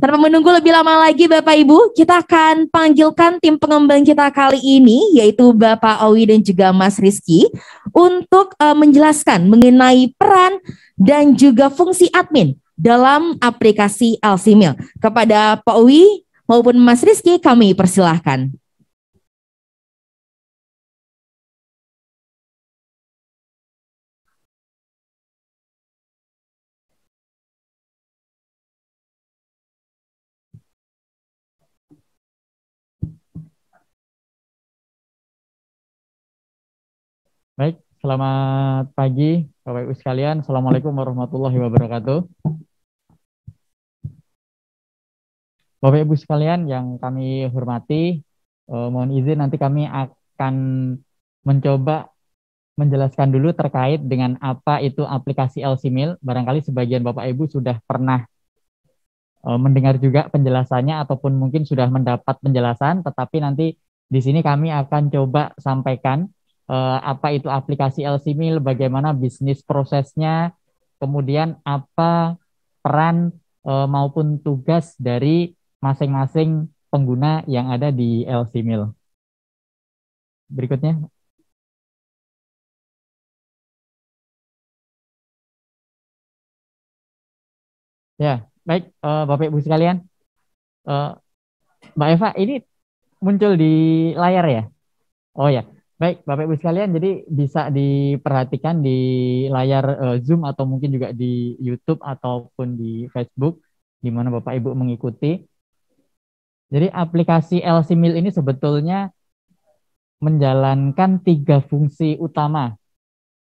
Tanpa menunggu lebih lama lagi Bapak Ibu, kita akan panggilkan tim pengembang kita kali ini, yaitu Bapak Owi dan juga Mas Rizky, untuk menjelaskan mengenai peran dan juga fungsi admin dalam aplikasi LCMIL. Kepada Pak Owi maupun Mas Rizky, kami persilahkan. Baik, selamat pagi Bapak Ibu sekalian. Assalamualaikum warahmatullahi wabarakatuh. Bapak Ibu sekalian yang kami hormati, mohon izin nanti kami akan mencoba menjelaskan dulu terkait dengan apa itu aplikasi LCMIL. Barangkali sebagian Bapak Ibu sudah pernah mendengar juga penjelasannya ataupun mungkin sudah mendapat penjelasan, tetapi nanti di sini kami akan coba sampaikan apa itu aplikasi LCMIL, bagaimana bisnis prosesnya, kemudian apa peran maupun tugas dari masing-masing pengguna yang ada di LCMIL. Berikutnya. Ya, baik Bapak Ibu sekalian. Mbak Eva, ini muncul di layar ya? Oh ya, baik Bapak Ibu sekalian, jadi bisa diperhatikan di layar Zoom atau mungkin juga di YouTube ataupun di Facebook, di mana Bapak Ibu mengikuti. Jadi aplikasi LCMIL ini sebetulnya menjalankan 3 fungsi utama.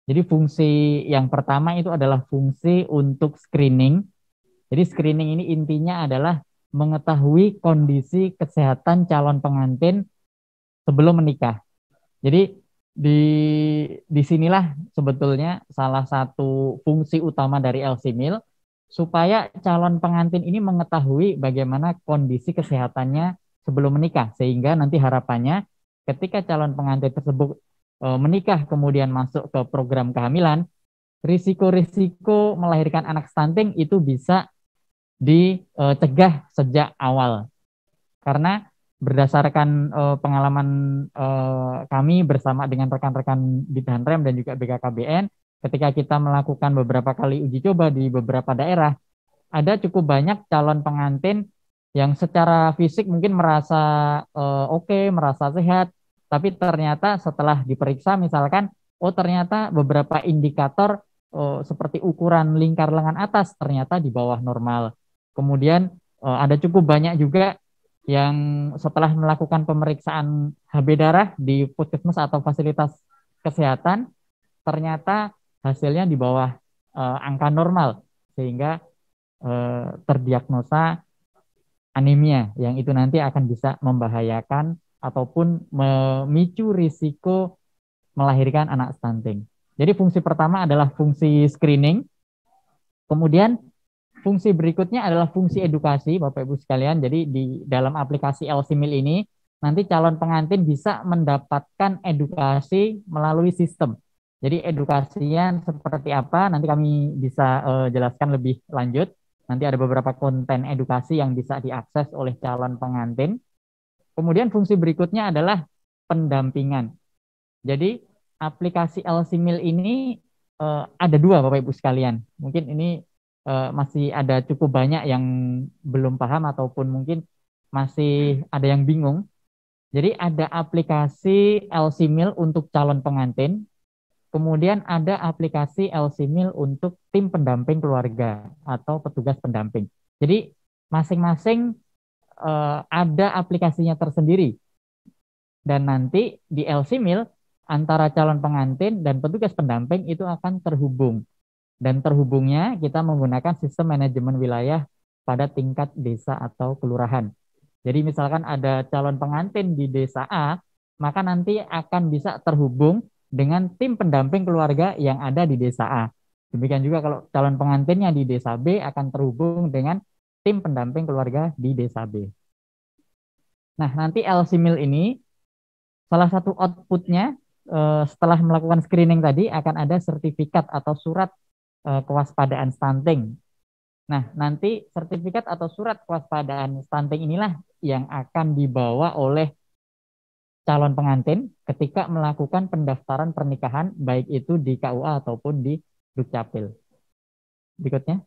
Jadi fungsi yang pertama itu adalah fungsi untuk screening. Jadi screening ini intinya adalah mengetahui kondisi kesehatan calon pengantin sebelum menikah. Jadi disinilah sebetulnya salah satu fungsi utama dari LCMIL, supaya calon pengantin ini mengetahui bagaimana kondisi kesehatannya sebelum menikah, sehingga nanti harapannya ketika calon pengantin tersebut menikah kemudian masuk ke program kehamilan, risiko-risiko melahirkan anak stunting itu bisa dicegah sejak awal. Karena berdasarkan pengalaman kami bersama dengan rekan-rekan di Danrem dan juga BKKBN, ketika kita melakukan beberapa kali uji coba di beberapa daerah, ada cukup banyak calon pengantin yang secara fisik mungkin merasa oke, merasa sehat, tapi ternyata setelah diperiksa misalkan, oh ternyata beberapa indikator seperti ukuran lingkar lengan atas ternyata di bawah normal. Kemudian ada cukup banyak juga yang setelah melakukan pemeriksaan HB darah di puskesmas atau fasilitas kesehatan, ternyata hasilnya di bawah angka normal, sehingga terdiagnosa anemia, yang itu nanti akan bisa membahayakan ataupun memicu risiko melahirkan anak stunting. Jadi fungsi pertama adalah fungsi screening, kemudian fungsi berikutnya adalah fungsi edukasi, Bapak Ibu sekalian. Jadi di dalam aplikasi LCMIL ini, nanti calon pengantin bisa mendapatkan edukasi melalui sistem. Jadi edukasinya seperti apa, nanti kami bisa jelaskan lebih lanjut. Nanti ada beberapa konten edukasi yang bisa diakses oleh calon pengantin. Kemudian fungsi berikutnya adalah pendampingan. Jadi aplikasi LCMIL ini ada 2 Bapak Ibu sekalian. Mungkin ini masih ada cukup banyak yang belum paham ataupun mungkin masih ada yang bingung. Jadi ada aplikasi LCMIL untuk calon pengantin, kemudian ada aplikasi LCMIL untuk tim pendamping keluarga atau petugas pendamping. Jadi masing-masing ada aplikasinya tersendiri. Dan nanti di LCMIL antara calon pengantin dan petugas pendamping itu akan terhubung. Dan terhubungnya kita menggunakan sistem manajemen wilayah pada tingkat desa atau kelurahan. Jadi misalkan ada calon pengantin di desa A, maka nanti akan bisa terhubung dengan tim pendamping keluarga yang ada di desa A. Demikian juga kalau calon pengantinnya di desa B akan terhubung dengan tim pendamping keluarga di desa B. Nah, nanti LCMIL ini salah satu outputnya setelah melakukan screening tadi akan ada sertifikat atau surat kewaspadaan stunting. Nah, nanti sertifikat atau surat kewaspadaan stunting inilah yang akan dibawa oleh calon pengantin ketika melakukan pendaftaran pernikahan, baik itu di KUA ataupun di Dukcapil. Berikutnya.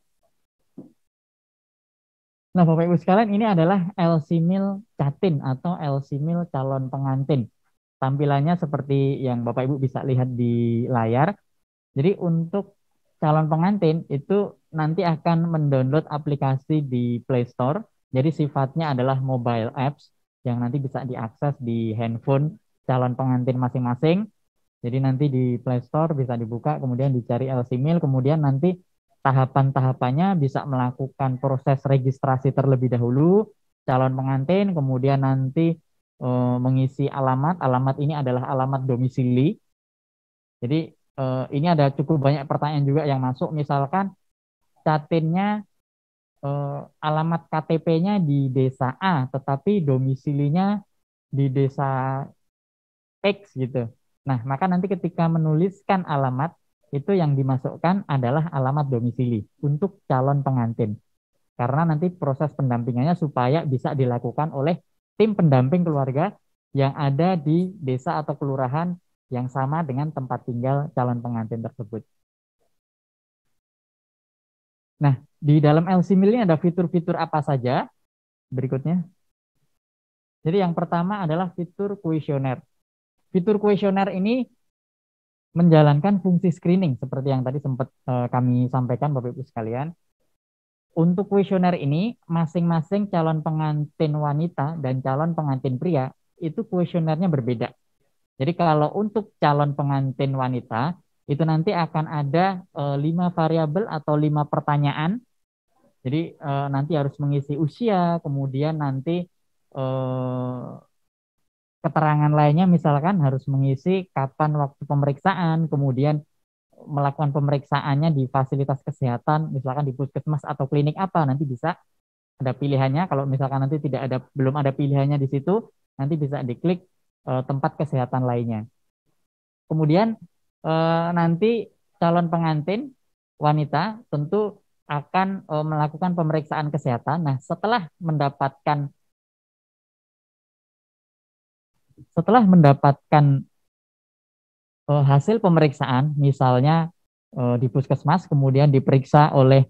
Nah, Bapak Ibu sekalian, ini adalah LC-MIL Catin atau LC-MIL calon pengantin. Tampilannya seperti yang Bapak Ibu bisa lihat di layar. Jadi untuk calon pengantin itu nanti akan mendownload aplikasi di Play Store. Jadi sifatnya adalah mobile apps yang nanti bisa diakses di handphone calon pengantin masing-masing. Jadi nanti di Play Store bisa dibuka, kemudian dicari LC-MIL, kemudian nanti tahapan-tahapannya bisa melakukan proses registrasi terlebih dahulu calon pengantin, kemudian nanti mengisi alamat. Alamat ini adalah alamat domisili. Jadi ini ada cukup banyak pertanyaan juga yang masuk. Misalkan Catinnya alamat KTP-nya di desa A, tetapi domisilinya di desa X gitu. Nah, maka nanti ketika menuliskan alamat, itu yang dimasukkan adalah alamat domisili untuk calon pengantin. Karena nanti proses pendampingannya supaya bisa dilakukan oleh tim pendamping keluarga yang ada di desa atau kelurahan yang sama dengan tempat tinggal calon pengantin tersebut. Nah, di dalam LC-MIL ini ada fitur-fitur apa saja? Berikutnya. Jadi yang pertama adalah fitur kuesioner. Fitur kuesioner ini menjalankan fungsi screening seperti yang tadi sempat kami sampaikan Bapak Ibu sekalian. Untuk kuesioner ini, masing-masing calon pengantin wanita dan calon pengantin pria itu kuesionernya berbeda. Jadi kalau untuk calon pengantin wanita, itu nanti akan ada 5 variabel atau 5 pertanyaan. Jadi nanti harus mengisi usia, kemudian nanti keterangan lainnya misalkan harus mengisi kapan waktu pemeriksaan, kemudian melakukan pemeriksaannya di fasilitas kesehatan, misalkan di puskesmas atau klinik apa, nanti bisa ada pilihannya. Kalau misalkan nanti belum ada pilihannya di situ, nanti bisa diklik tempat kesehatan lainnya. Kemudian nanti calon pengantin wanita tentu akan melakukan pemeriksaan kesehatan. Nah, setelah mendapatkan hasil pemeriksaan, misalnya di puskesmas, kemudian diperiksa oleh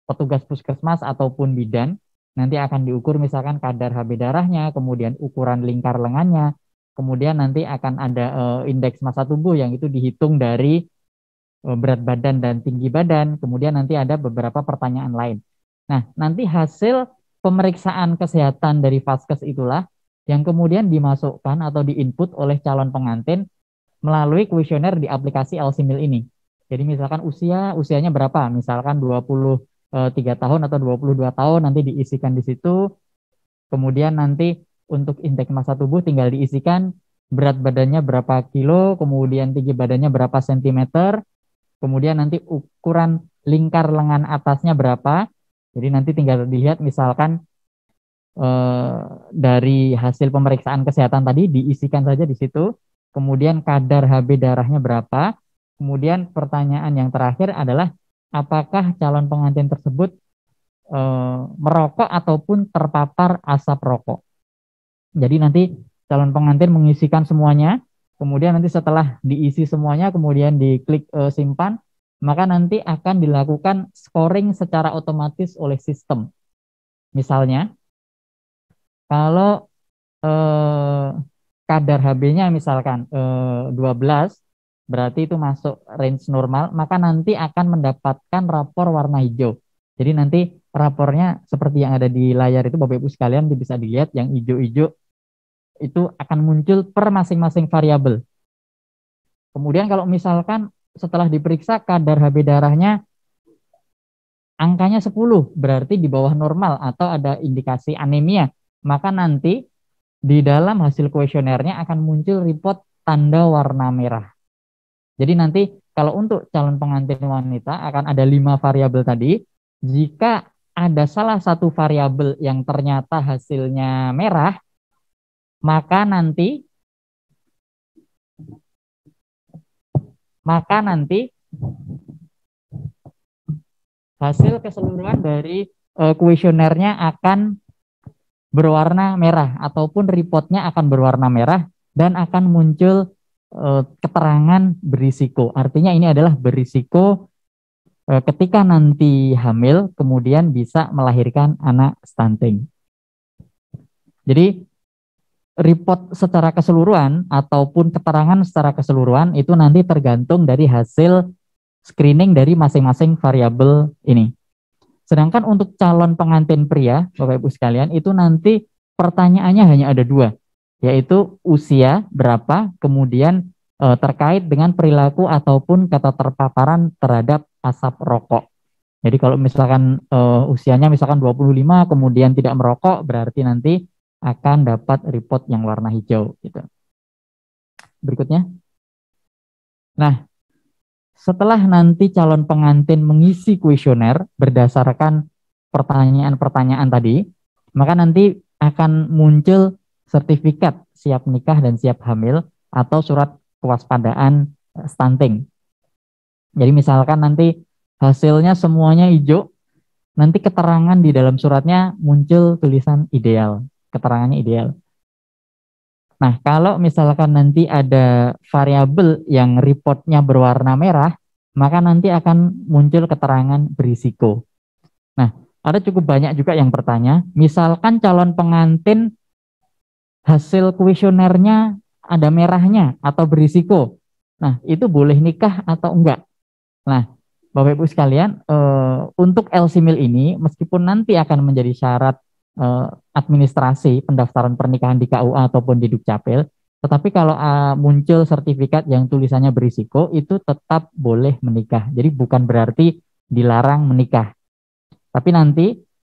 petugas puskesmas ataupun bidan, nanti akan diukur misalkan kadar HB darahnya, kemudian ukuran lingkar lengannya, kemudian nanti akan ada indeks massa tubuh yang itu dihitung dari berat badan dan tinggi badan, kemudian nanti ada beberapa pertanyaan lain. Nah, nanti hasil pemeriksaan kesehatan dari vaskes itulah yang kemudian dimasukkan atau diinput oleh calon pengantin melalui kuesioner di aplikasi LC-MIL ini. Jadi misalkan usianya berapa? Misalkan 23 tahun atau 22 tahun nanti diisikan di situ. Kemudian nanti untuk indeks massa tubuh tinggal diisikan berat badannya berapa kilo, kemudian tinggi badannya berapa sentimeter, kemudian nanti ukuran lingkar lengan atasnya berapa. Jadi nanti tinggal dilihat misalkan dari hasil pemeriksaan kesehatan tadi diisikan saja di situ. Kemudian kadar HB darahnya berapa. Kemudian pertanyaan yang terakhir adalah apakah calon pengantin tersebut merokok ataupun terpapar asap rokok. Jadi nanti calon pengantin mengisikan semuanya. Kemudian nanti setelah diisi semuanya, kemudian diklik simpan, maka nanti akan dilakukan scoring secara otomatis oleh sistem. Misalnya, kalau kadar HB-nya misalkan 12, berarti itu masuk range normal, maka nanti akan mendapatkan rapor warna hijau. Jadi nanti rapornya seperti yang ada di layar itu Bapak Ibu sekalian bisa dilihat yang hijau-hijau itu akan muncul per masing-masing variabel. Kemudian kalau misalkan setelah diperiksa kadar HB darahnya angkanya 10, berarti di bawah normal atau ada indikasi anemia, maka nanti di dalam hasil kuesionernya akan muncul report tanda warna merah. Jadi nanti kalau untuk calon pengantin wanita akan ada 5 variabel tadi. Jika ada salah satu variabel yang ternyata hasilnya merah, maka nanti hasil keseluruhan dari kuesionernya akan berwarna merah ataupun reportnya akan berwarna merah dan akan muncul keterangan berisiko. Artinya ini adalah berisiko ketika nanti hamil kemudian bisa melahirkan anak stunting. Jadi report secara keseluruhan ataupun keterangan secara keseluruhan itu nanti tergantung dari hasil screening dari masing-masing variabel ini. Sedangkan untuk calon pengantin pria, Bapak Ibu sekalian, itu nanti pertanyaannya hanya ada dua, yaitu usia berapa, kemudian terkait dengan perilaku ataupun keterpaparan terhadap asap rokok. Jadi kalau misalkan usianya misalkan 25, kemudian tidak merokok, berarti nanti akan dapat report yang warna hijau. Gitu. Berikutnya. Nah, setelah nanti calon pengantin mengisi kuesioner berdasarkan pertanyaan-pertanyaan tadi, maka nanti akan muncul sertifikat siap nikah dan siap hamil atau surat kewaspadaan stunting. Jadi misalkan nanti hasilnya semuanya hijau, nanti keterangan di dalam suratnya muncul tulisan ideal, keterangannya ideal. Nah, kalau misalkan nanti ada variabel yang reportnya berwarna merah, maka nanti akan muncul keterangan berisiko. Nah, ada cukup banyak juga yang bertanya, misalkan calon pengantin hasil kuesionernya ada merahnya atau berisiko. Nah, itu boleh nikah atau enggak? Nah, Bapak Ibu sekalian, untuk LC-MIL ini, meskipun nanti akan menjadi syarat administrasi pendaftaran pernikahan di KUA ataupun di Dukcapil, tetapi kalau muncul sertifikat yang tulisannya berisiko, itu tetap boleh menikah. Jadi bukan berarti dilarang menikah. Tapi nanti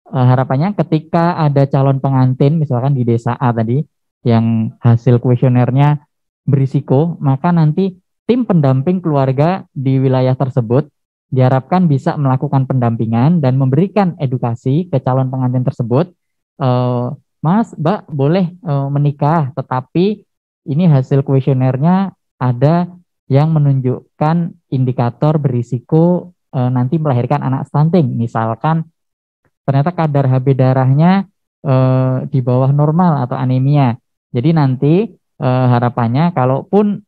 harapannya ketika ada calon pengantin, misalkan di desa A tadi, yang hasil kuesionernya berisiko, maka nanti tim pendamping keluarga di wilayah tersebut diharapkan bisa melakukan pendampingan dan memberikan edukasi ke calon pengantin tersebut. Mas, Mbak boleh menikah, tetapi ini hasil kuesionernya ada yang menunjukkan indikator berisiko nanti melahirkan anak stunting. Misalkan ternyata kadar HB darahnya di bawah normal atau anemia. Jadi nanti harapannya kalaupun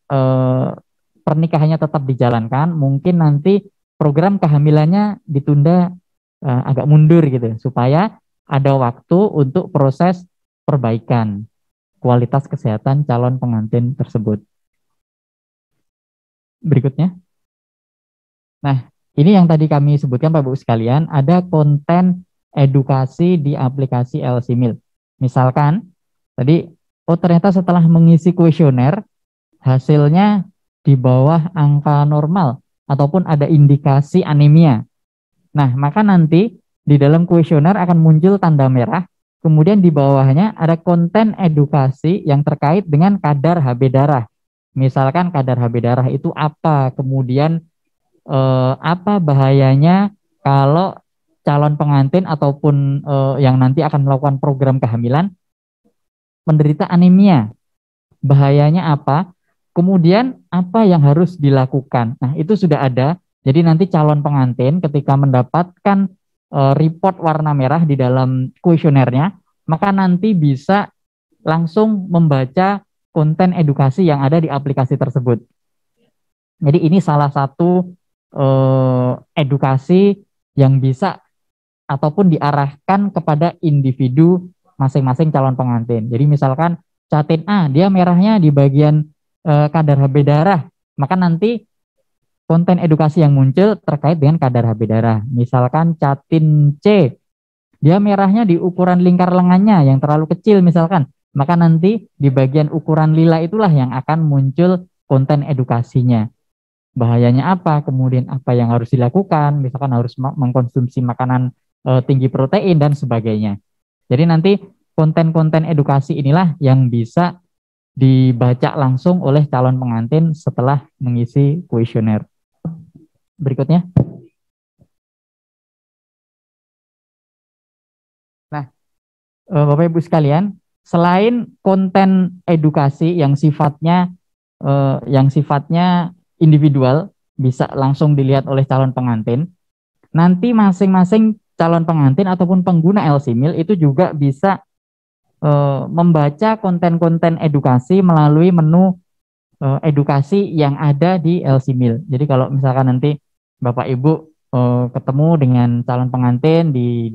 pernikahannya tetap dijalankan, mungkin nanti program kehamilannya ditunda agak mundur gitu, supaya ada waktu untuk proses perbaikan kualitas kesehatan calon pengantin tersebut. Berikutnya. Nah, ini yang tadi kami sebutkan Bapak Ibu sekalian, ada konten edukasi di aplikasi LC-MIL. Misalkan, tadi, ternyata setelah mengisi kuesioner, hasilnya di bawah angka normal, ataupun ada indikasi anemia. Nah, maka nanti di dalam kuesioner akan muncul tanda merah, kemudian di bawahnya ada konten edukasi yang terkait dengan kadar HB darah. Misalkan kadar HB darah itu apa, kemudian apa bahayanya kalau calon pengantin ataupun yang nanti akan melakukan program kehamilan menderita anemia. Bahayanya apa? Kemudian apa yang harus dilakukan? Nah, itu sudah ada. Jadi nanti calon pengantin ketika mendapatkan report warna merah di dalam kuesionernya, maka nanti bisa langsung membaca konten edukasi yang ada di aplikasi tersebut. Jadi ini salah satu edukasi yang bisa ataupun diarahkan kepada individu masing-masing calon pengantin. Jadi misalkan catin A, dia merahnya di bagian kadar HB darah, maka nanti konten edukasi yang muncul terkait dengan kadar HB darah. Misalkan catin C, dia merahnya di ukuran lingkar lengannya yang terlalu kecil misalkan, maka nanti di bagian ukuran lila itulah yang akan muncul konten edukasinya. Bahayanya apa, kemudian apa yang harus dilakukan, misalkan harus mengkonsumsi makanan tinggi protein dan sebagainya. Jadi nanti konten-konten edukasi inilah yang bisa dibaca langsung oleh calon pengantin setelah mengisi kuesioner. Berikutnya. Nah, Bapak Ibu sekalian, selain konten edukasi yang sifatnya individual, bisa langsung dilihat oleh calon pengantin, nanti masing-masing calon pengantin ataupun pengguna LC-Meal itu juga bisa membaca konten-konten edukasi melalui menu edukasi yang ada di LC-Meal. Jadi kalau misalkan nanti Bapak Ibu ketemu dengan calon pengantin di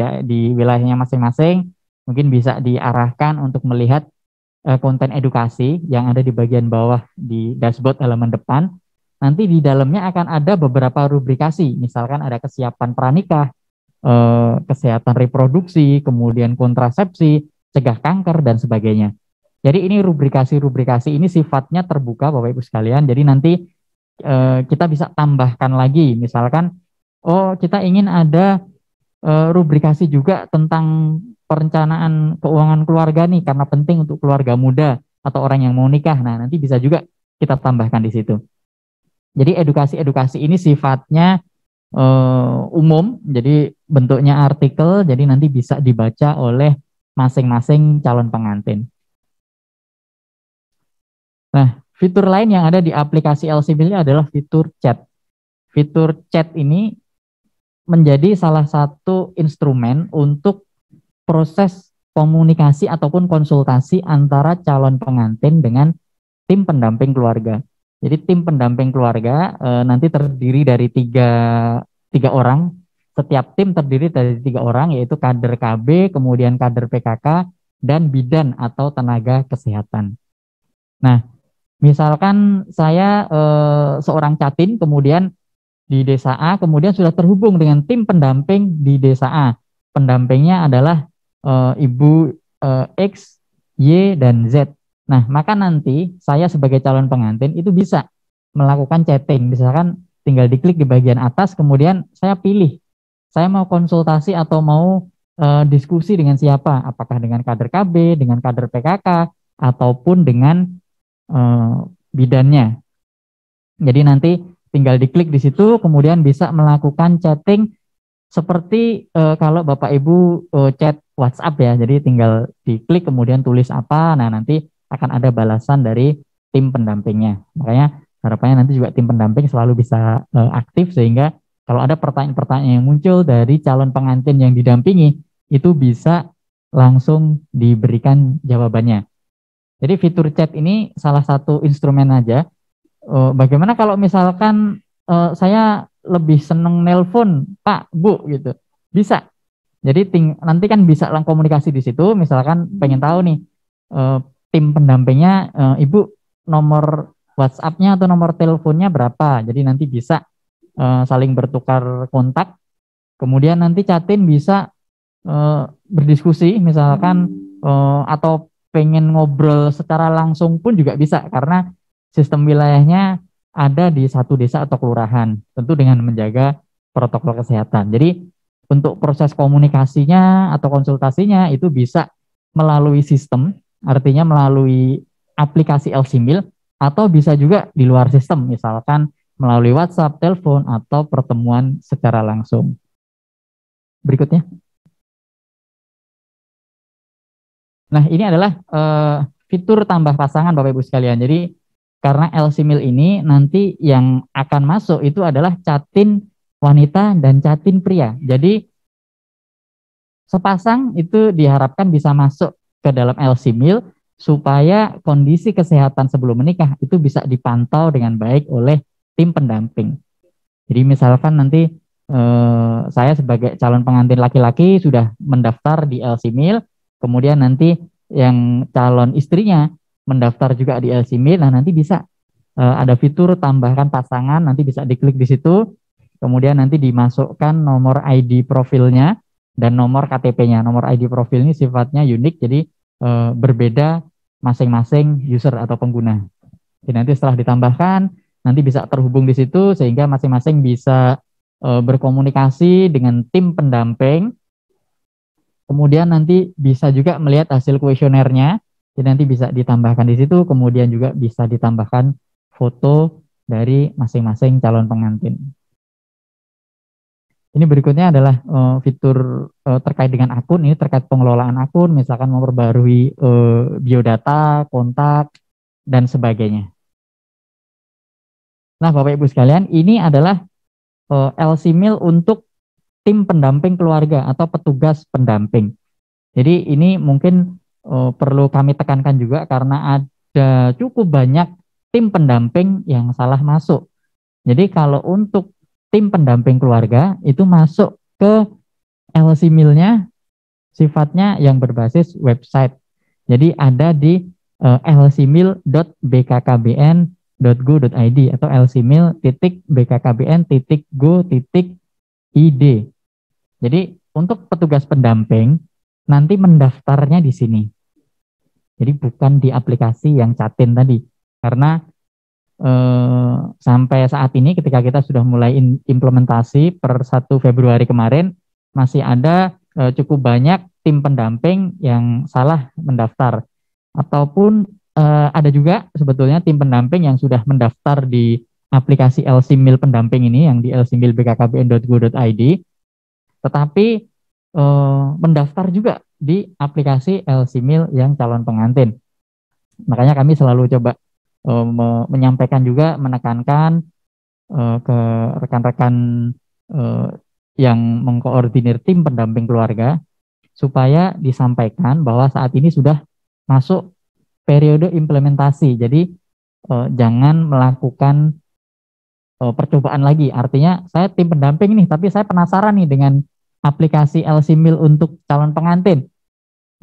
wilayahnya masing-masing, mungkin bisa diarahkan untuk melihat konten edukasi yang ada di bagian bawah di dashboard halaman depan. Nanti di dalamnya akan ada beberapa rubrikasi, misalkan ada kesiapan pranikah, kesehatan reproduksi, kemudian kontrasepsi, cegah kanker, dan sebagainya. Jadi ini rubrikasi-rubrikasi ini sifatnya terbuka Bapak Ibu sekalian. Jadi nanti kita bisa tambahkan lagi, misalkan kita ingin ada rubrikasi juga tentang perencanaan keuangan keluarga nih karena penting untuk keluarga muda atau orang yang mau nikah. Nah, nanti bisa juga kita tambahkan di situ. Jadi edukasi-edukasi ini sifatnya umum, jadi bentuknya artikel, jadi nanti bisa dibaca oleh masing-masing calon pengantin. Nah, fitur lain yang ada di aplikasi LC-Meal ini adalah fitur chat. Fitur chat ini menjadi salah satu instrumen untuk proses komunikasi ataupun konsultasi antara calon pengantin dengan tim pendamping keluarga. Jadi tim pendamping keluarga nanti terdiri dari tiga orang. Setiap tim terdiri dari 3 orang, yaitu kader KB, kemudian kader PKK, dan bidan atau tenaga kesehatan. Nah, misalkan saya seorang catin, kemudian di desa A, kemudian sudah terhubung dengan tim pendamping di desa A. Pendampingnya adalah Ibu X, Y, dan Z. Nah, maka nanti saya sebagai calon pengantin itu bisa melakukan chatting. Misalkan tinggal diklik di bagian atas, kemudian saya pilih. Saya mau konsultasi atau mau diskusi dengan siapa? Apakah dengan kader KB, dengan kader PKK, ataupun dengan bidannya. Jadi nanti tinggal diklik di situ, kemudian bisa melakukan chatting seperti kalau Bapak Ibu chat WhatsApp ya. Jadi tinggal diklik kemudian tulis apa, nah nanti akan ada balasan dari tim pendampingnya. Makanya harapannya nanti juga tim pendamping selalu bisa aktif sehingga kalau ada pertanyaan-pertanyaan yang muncul dari calon pengantin yang didampingi itu bisa langsung diberikan jawabannya. Jadi fitur chat ini salah satu instrumen aja. Bagaimana kalau misalkan saya lebih seneng nelpon Pak, Bu gitu. Bisa. Jadi nanti kan bisa komunikasi di situ, misalkan pengen tahu nih tim pendampingnya Ibu nomor WhatsApp-nya atau nomor teleponnya berapa. Jadi nanti bisa saling bertukar kontak. Kemudian nanti chatin bisa berdiskusi misalkan atau pengen ngobrol secara langsung pun juga bisa karena sistem wilayahnya ada di satu desa atau kelurahan, tentu dengan menjaga protokol kesehatan. Jadi untuk proses komunikasinya atau konsultasinya itu bisa melalui sistem, artinya melalui aplikasi LC-Meal, atau bisa juga di luar sistem, misalkan melalui WhatsApp, telepon, atau pertemuan secara langsung. Berikutnya. Nah, ini adalah fitur tambah pasangan Bapak Ibu sekalian. Jadi karena LC-Meal ini nanti yang akan masuk itu adalah catin wanita dan catin pria. Jadi sepasang itu diharapkan bisa masuk ke dalam LC-Meal supaya kondisi kesehatan sebelum menikah itu bisa dipantau dengan baik oleh tim pendamping. Jadi misalkan nanti saya sebagai calon pengantin laki-laki sudah mendaftar di LC-Meal, kemudian nanti yang calon istrinya mendaftar juga di LC-Meal, nah nanti bisa ada fitur tambahkan pasangan, nanti bisa diklik di situ, kemudian nanti dimasukkan nomor ID profilnya dan nomor KTP-nya. Nomor ID profil ini sifatnya unik, jadi berbeda masing-masing user atau pengguna. Jadi nanti setelah ditambahkan, nanti bisa terhubung di situ sehingga masing-masing bisa berkomunikasi dengan tim pendamping. Kemudian nanti bisa juga melihat hasil kuesionernya. Jadi nanti bisa ditambahkan di situ, kemudian juga bisa ditambahkan foto dari masing-masing calon pengantin. Ini berikutnya adalah fitur terkait dengan akun, ini terkait pengelolaan akun, misalkan memperbarui biodata, kontak, dan sebagainya. Nah, Bapak Ibu sekalian, ini adalah LC-Meal untuk tim pendamping keluarga atau petugas pendamping. Jadi ini mungkin perlu kami tekankan juga karena ada cukup banyak tim pendamping yang salah masuk. Jadi kalau untuk tim pendamping keluarga itu masuk ke LC-Mil-nya sifatnya yang berbasis website. Jadi ada di lcmil.bkkbn.go.id atau lcmil.bkkbn.go.id. Jadi untuk petugas pendamping nanti mendaftarnya di sini. Jadi bukan di aplikasi yang Catin tadi. Karena sampai saat ini ketika kita sudah mulai implementasi per 1 Februari kemarin masih ada cukup banyak tim pendamping yang salah mendaftar. Ataupun ada juga sebetulnya tim pendamping yang sudah mendaftar di aplikasi LC-Mil pendamping ini yang di lcmil.bkkbn.go.id tetapi mendaftar juga di aplikasi LC-Mil yang calon pengantin. Makanya kami selalu coba menyampaikan juga, menekankan ke rekan-rekan yang mengkoordinir tim pendamping keluarga supaya disampaikan bahwa saat ini sudah masuk periode implementasi. Jadi jangan melakukan percobaan lagi. Artinya saya tim pendamping nih, tapi saya penasaran nih dengan aplikasi LC-Mil untuk calon pengantin.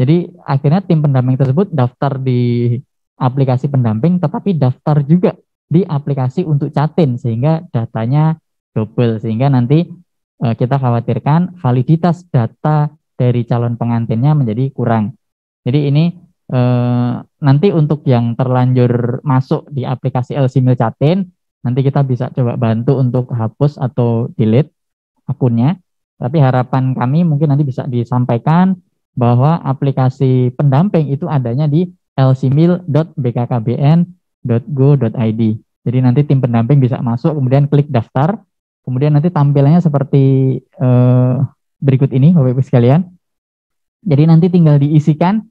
Jadi akhirnya tim pendamping tersebut daftar di aplikasi pendamping, tetapi daftar juga di aplikasi untuk Catin, sehingga datanya double, sehingga nanti kita khawatirkan validitas data dari calon pengantinnya menjadi kurang. Jadi ini nanti untuk yang terlanjur masuk di aplikasi LC-Mil Catin, nanti kita bisa coba bantu untuk hapus atau delete akunnya. Tapi harapan kami mungkin nanti bisa disampaikan bahwa aplikasi pendamping itu adanya di lcmil.bkkbn.go.id. Jadi nanti tim pendamping bisa masuk, kemudian klik daftar, kemudian nanti tampilannya seperti berikut ini, Bapak Ibu sekalian. Jadi nanti tinggal diisikan,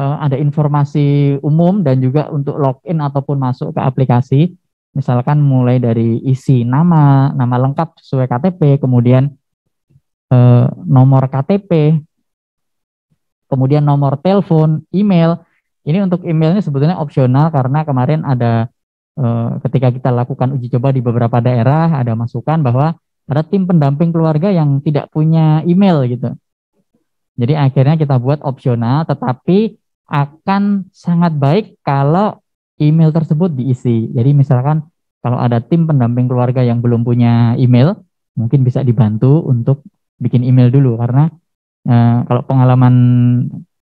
ada informasi umum dan juga untuk login ataupun masuk ke aplikasi. Misalkan mulai dari isi nama lengkap sesuai KTP, kemudian nomor KTP, kemudian nomor telepon, email. Ini untuk emailnya sebetulnya opsional karena kemarin ada ketika kita lakukan uji coba di beberapa daerah ada masukan bahwa ada tim pendamping keluarga yang tidak punya email gitu. Jadi akhirnya kita buat opsional, tetapi akan sangat baik kalau email tersebut diisi. Jadi misalkan kalau ada tim pendamping keluarga yang belum punya email, mungkin bisa dibantu untuk bikin email dulu karena kalau pengalaman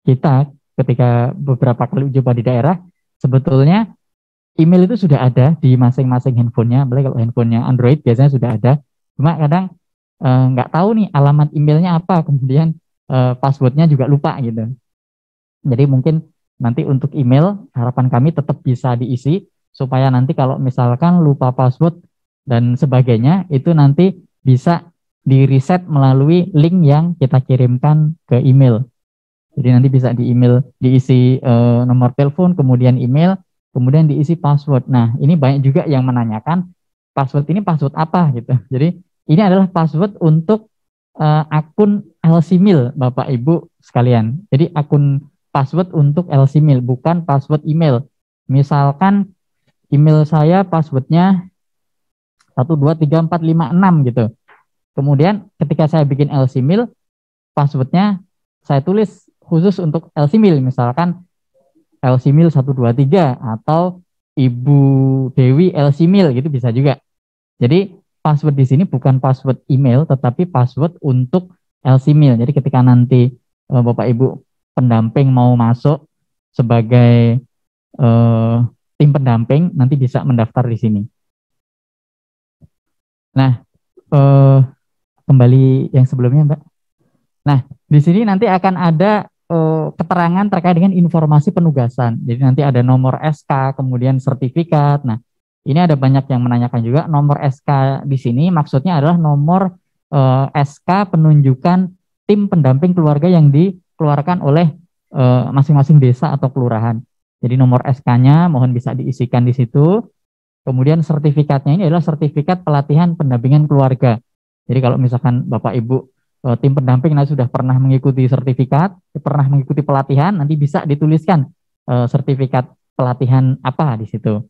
kita ketika beberapa kali uji coba di daerah, sebetulnya email itu sudah ada di masing-masing handphonenya, apalagi kalau handphonenya Android biasanya sudah ada, cuma kadang nggak tahu nih alamat emailnya apa, kemudian passwordnya juga lupa gitu. Jadi mungkin nanti untuk email harapan kami tetap bisa diisi supaya nanti kalau misalkan lupa password dan sebagainya itu nanti bisa di reset melalui link yang kita kirimkan ke email. Jadi nanti bisa di email diisi nomor telepon, kemudian email, kemudian diisi password. Nah ini banyak juga yang menanyakan password ini password apa gitu. Jadi ini adalah password untuk akun LC-Mil Bapak Ibu sekalian. Jadi akun password untuk LC-Mil, bukan password email. Misalkan email saya passwordnya 123456 gitu. Kemudian ketika saya bikin LC-Mil, passwordnya saya tulis khusus untuk LC-Mil, misalkan LC-Mil 123 atau Ibu Dewi LC-Mil gitu bisa juga. Jadi password di sini bukan password email, tetapi password untuk LC-Mil. Jadi ketika nanti Bapak Ibu pendamping mau masuk sebagai tim pendamping, nanti bisa mendaftar di sini. Nah, kembali yang sebelumnya, Mbak. Nah, di sini nanti akan ada keterangan terkait dengan informasi penugasan. Jadi nanti ada nomor SK, kemudian sertifikat. Nah, ini ada banyak yang menanyakan juga nomor SK di sini maksudnya adalah nomor SK penunjukan tim pendamping keluarga yang dikeluarkan oleh masing-masing desa atau kelurahan. Jadi nomor SK-nya mohon bisa diisikan di situ. Kemudian sertifikatnya ini adalah sertifikat pelatihan pendampingan keluarga. Jadi kalau misalkan Bapak Ibu tim pendamping nanti sudah pernah mengikuti sertifikat, pernah mengikuti pelatihan, nanti bisa dituliskan sertifikat pelatihan apa di situ.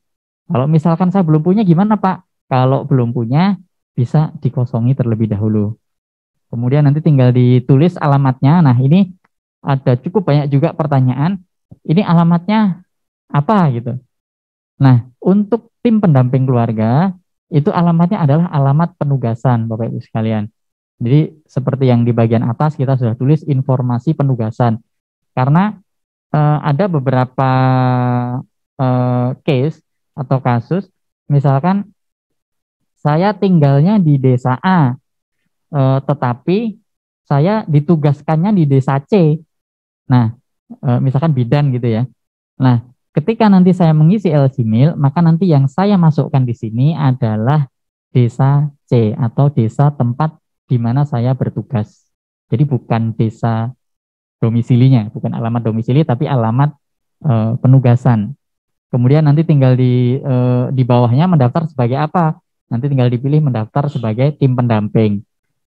Kalau misalkan saya belum punya gimana Pak? Kalau belum punya bisa dikosongi terlebih dahulu. Kemudian nanti tinggal ditulis alamatnya. Nah, ini ada cukup banyak juga pertanyaan. Ini alamatnya apa gitu. Nah, untuk tim pendamping keluarga, itu alamatnya adalah alamat penugasan, Bapak Ibu sekalian. Jadi, seperti yang di bagian atas, kita sudah tulis informasi penugasan. Karena ada beberapa case atau kasus, misalkan saya tinggalnya di desa A, tetapi saya ditugaskannya di desa C. Nah, misalkan bidan gitu ya. Nah, ketika nanti saya mengisi LCMIL, maka nanti yang saya masukkan di sini adalah desa C atau desa tempat di mana saya bertugas. Jadi bukan desa domisilinya, bukan alamat domisili, tapi alamat penugasan. Kemudian nanti tinggal di bawahnya mendaftar sebagai apa? Nanti tinggal dipilih mendaftar sebagai tim pendamping.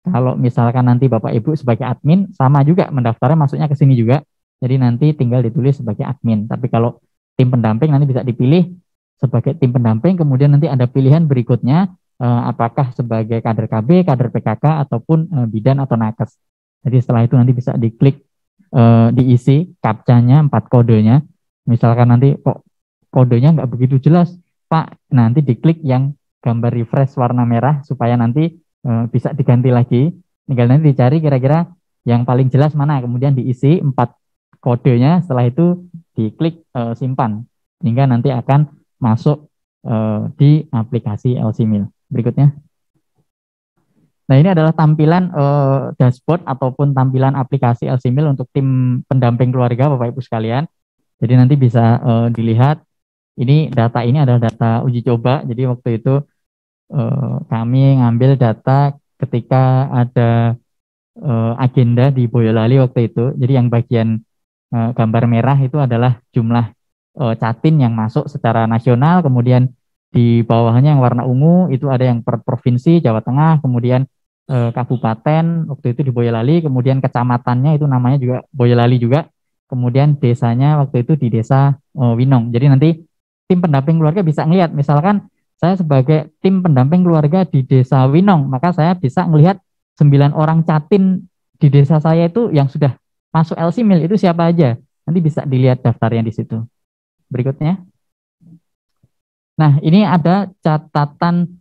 Kalau misalkan nanti Bapak Ibu sebagai admin, sama juga mendaftarnya masuknya ke sini juga. Jadi nanti tinggal ditulis sebagai admin. Tapi kalau tim pendamping nanti bisa dipilih sebagai tim pendamping, kemudian nanti ada pilihan berikutnya, apakah sebagai kader KB, kader PKK, ataupun bidan atau nakes. Jadi setelah itu nanti bisa diklik, diisi captcha-nya, 4 kodenya. Misalkan nanti kok kodenya nggak begitu jelas, Pak, nanti diklik yang gambar refresh warna merah supaya nanti bisa diganti lagi. Tinggal nanti dicari kira-kira yang paling jelas mana, kemudian diisi 4 kodenya, setelah itu diklik simpan, hingga nanti akan masuk di aplikasi LCMIL. Berikutnya. Nah, ini adalah tampilan dashboard ataupun tampilan aplikasi LCMIL untuk tim pendamping keluarga, Bapak Ibu sekalian. Jadi nanti bisa dilihat, ini data ini adalah data uji coba. Jadi waktu itu kami ngambil data ketika ada agenda di Boyolali waktu itu. Jadi yang bagian gambar merah itu adalah jumlah catin yang masuk secara nasional, kemudian di bawahnya yang warna ungu itu ada yang per provinsi Jawa Tengah, kemudian kabupaten waktu itu di Boyolali, kemudian kecamatannya itu namanya juga Boyolali juga, kemudian desanya waktu itu di desa Winong. Jadi nanti tim pendamping keluarga bisa ngelihat, misalkan saya sebagai tim pendamping keluarga di desa Winong, maka saya bisa melihat 9 orang catin di desa saya itu yang sudah masuk LCMIL itu siapa aja. Nanti bisa dilihat daftarnya di situ. Berikutnya. Nah, ini ada catatan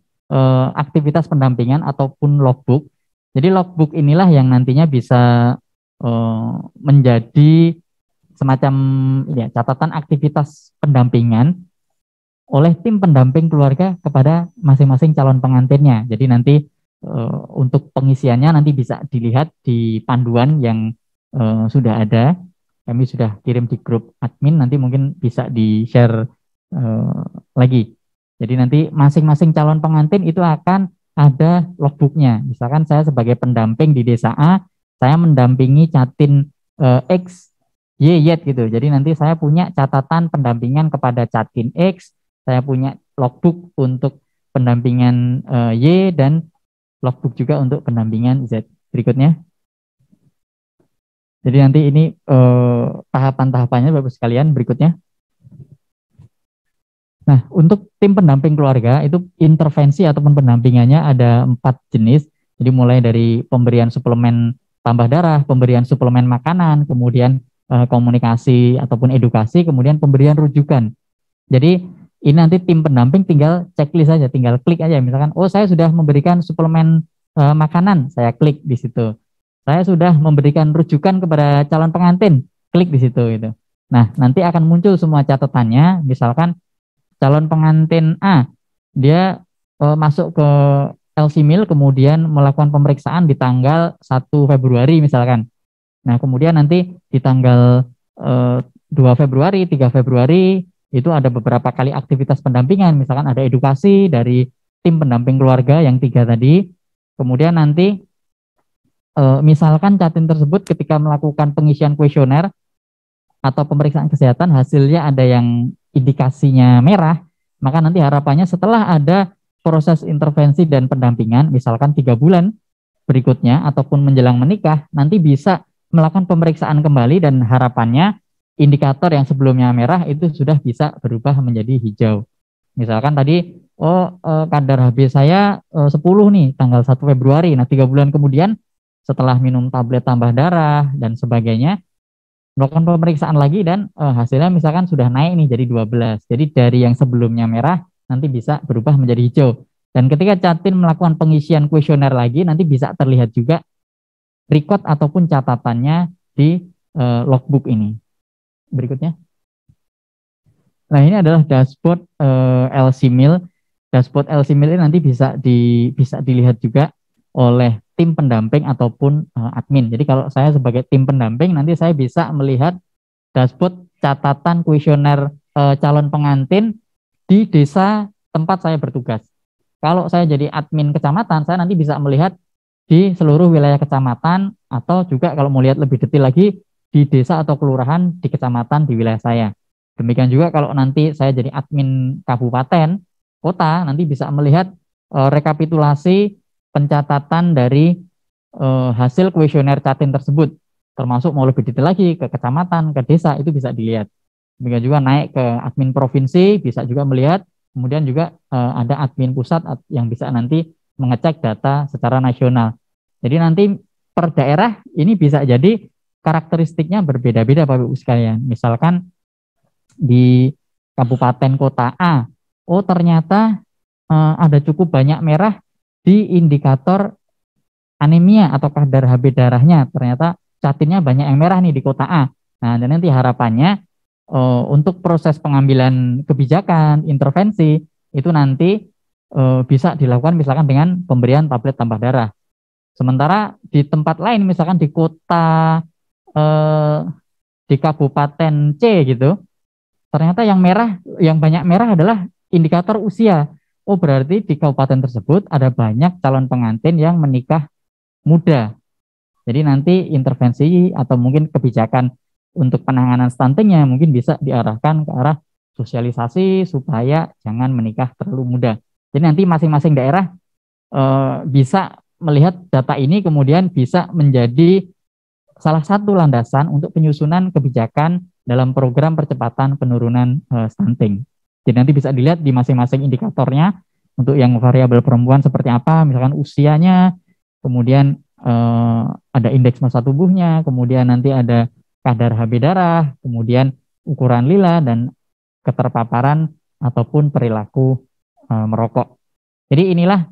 aktivitas pendampingan ataupun logbook. Jadi logbook inilah yang nantinya bisa menjadi semacam ya, catatan aktivitas pendampingan oleh tim pendamping keluarga kepada masing-masing calon pengantinnya. Jadi nanti untuk pengisiannya nanti bisa dilihat di panduan yang sudah ada. Kami sudah kirim di grup admin, nanti mungkin bisa di-share lagi. Jadi nanti masing-masing calon pengantin itu akan ada logbooknya. Misalkan saya sebagai pendamping di desa A, saya mendampingi catin X, Y, Y gitu. Jadi nanti saya punya catatan pendampingan kepada catin X, saya punya logbook untuk pendampingan Y, dan logbook juga untuk pendampingan Z. Berikutnya. Jadi nanti ini tahapan-tahapannya Bapak sekalian berikutnya. Nah, untuk tim pendamping keluarga itu intervensi ataupun pendampingannya ada 4 jenis. Jadi mulai dari pemberian suplemen tambah darah, pemberian suplemen makanan, kemudian komunikasi ataupun edukasi, kemudian pemberian rujukan. Jadi ini nanti tim pendamping tinggal checklist aja, tinggal klik aja. Misalkan, oh saya sudah memberikan suplemen makanan, saya klik di situ. Saya sudah memberikan rujukan kepada calon pengantin, klik di situ gitu. Nah, nanti akan muncul semua catatannya. Misalkan calon pengantin A, dia masuk ke LCMIL, kemudian melakukan pemeriksaan di tanggal 1 Februari misalkan. Nah, kemudian nanti di tanggal 2 Februari, 3 Februari, itu ada beberapa kali aktivitas pendampingan. Misalkan ada edukasi dari tim pendamping keluarga yang 3 tadi. Kemudian nanti misalkan catin tersebut ketika melakukan pengisian kuesioner atau pemeriksaan kesehatan hasilnya ada yang indikasinya merah, maka nanti harapannya setelah ada proses intervensi dan pendampingan, misalkan 3 bulan, berikutnya ataupun menjelang menikah nanti bisa melakukan pemeriksaan kembali dan harapannya indikator yang sebelumnya merah itu sudah bisa berubah menjadi hijau. Misalkan tadi kadar HB saya 10 nih tanggal 1 Februari. Nah, 3 bulan kemudian setelah minum tablet tambah darah dan sebagainya melakukan pemeriksaan lagi dan hasilnya misalkan sudah naik nih jadi 12. Jadi dari yang sebelumnya merah nanti bisa berubah menjadi hijau. Dan ketika Catin melakukan pengisian kuesioner lagi, nanti bisa terlihat juga record ataupun catatannya di logbook ini. Berikutnya. Nah, ini adalah dashboard LC Mill. Dashboard LC Mill ini nanti bisa dilihat juga oleh tim pendamping ataupun admin. Jadi kalau saya sebagai tim pendamping, nanti saya bisa melihat dashboard catatan kuesioner calon pengantin di desa tempat saya bertugas. Kalau saya jadi admin kecamatan, saya nanti bisa melihat di seluruh wilayah kecamatan atau juga kalau mau lihat lebih detail lagi di desa atau kelurahan di kecamatan di wilayah saya. Demikian juga kalau nanti saya jadi admin kabupaten, kota, nanti bisa melihat rekapitulasi pencatatan dari hasil kuesioner Catin tersebut, termasuk mau lebih detail lagi ke kecamatan, ke desa, itu bisa dilihat. Demikian juga naik ke admin provinsi, bisa juga melihat. Kemudian juga ada admin pusat yang bisa nanti mengecek data secara nasional. Jadi nanti per daerah ini bisa jadi karakteristiknya berbeda-beda Bapak Ibu sekalian. Misalkan di kabupaten kota A, oh ternyata ada cukup banyak merah di indikator anemia atau kadar HB darahnya. Ternyata Catinnya banyak yang merah nih di kota A. Nah, dan nanti harapannya untuk proses pengambilan kebijakan, intervensi, itu nanti bisa dilakukan misalkan dengan pemberian tablet tambah darah. Sementara di tempat lain, misalkan di kota, di kabupaten C gitu, ternyata yang merah, yang banyak merah adalah indikator usia. Oh, berarti di kabupaten tersebut ada banyak calon pengantin yang menikah muda. Jadi nanti intervensi atau mungkin kebijakan untuk penanganan stuntingnya mungkin bisa diarahkan ke arah sosialisasi supaya jangan menikah terlalu muda. Jadi nanti masing-masing daerah bisa melihat data ini kemudian bisa menjadi salah satu landasan untuk penyusunan kebijakan dalam program percepatan penurunan stunting. Jadi nanti bisa dilihat di masing-masing indikatornya untuk yang variabel perempuan seperti apa, misalkan usianya, kemudian ada indeks massa tubuhnya, kemudian nanti ada kadar HB darah, kemudian ukuran lila dan keterpaparan ataupun perilaku merokok. Jadi inilah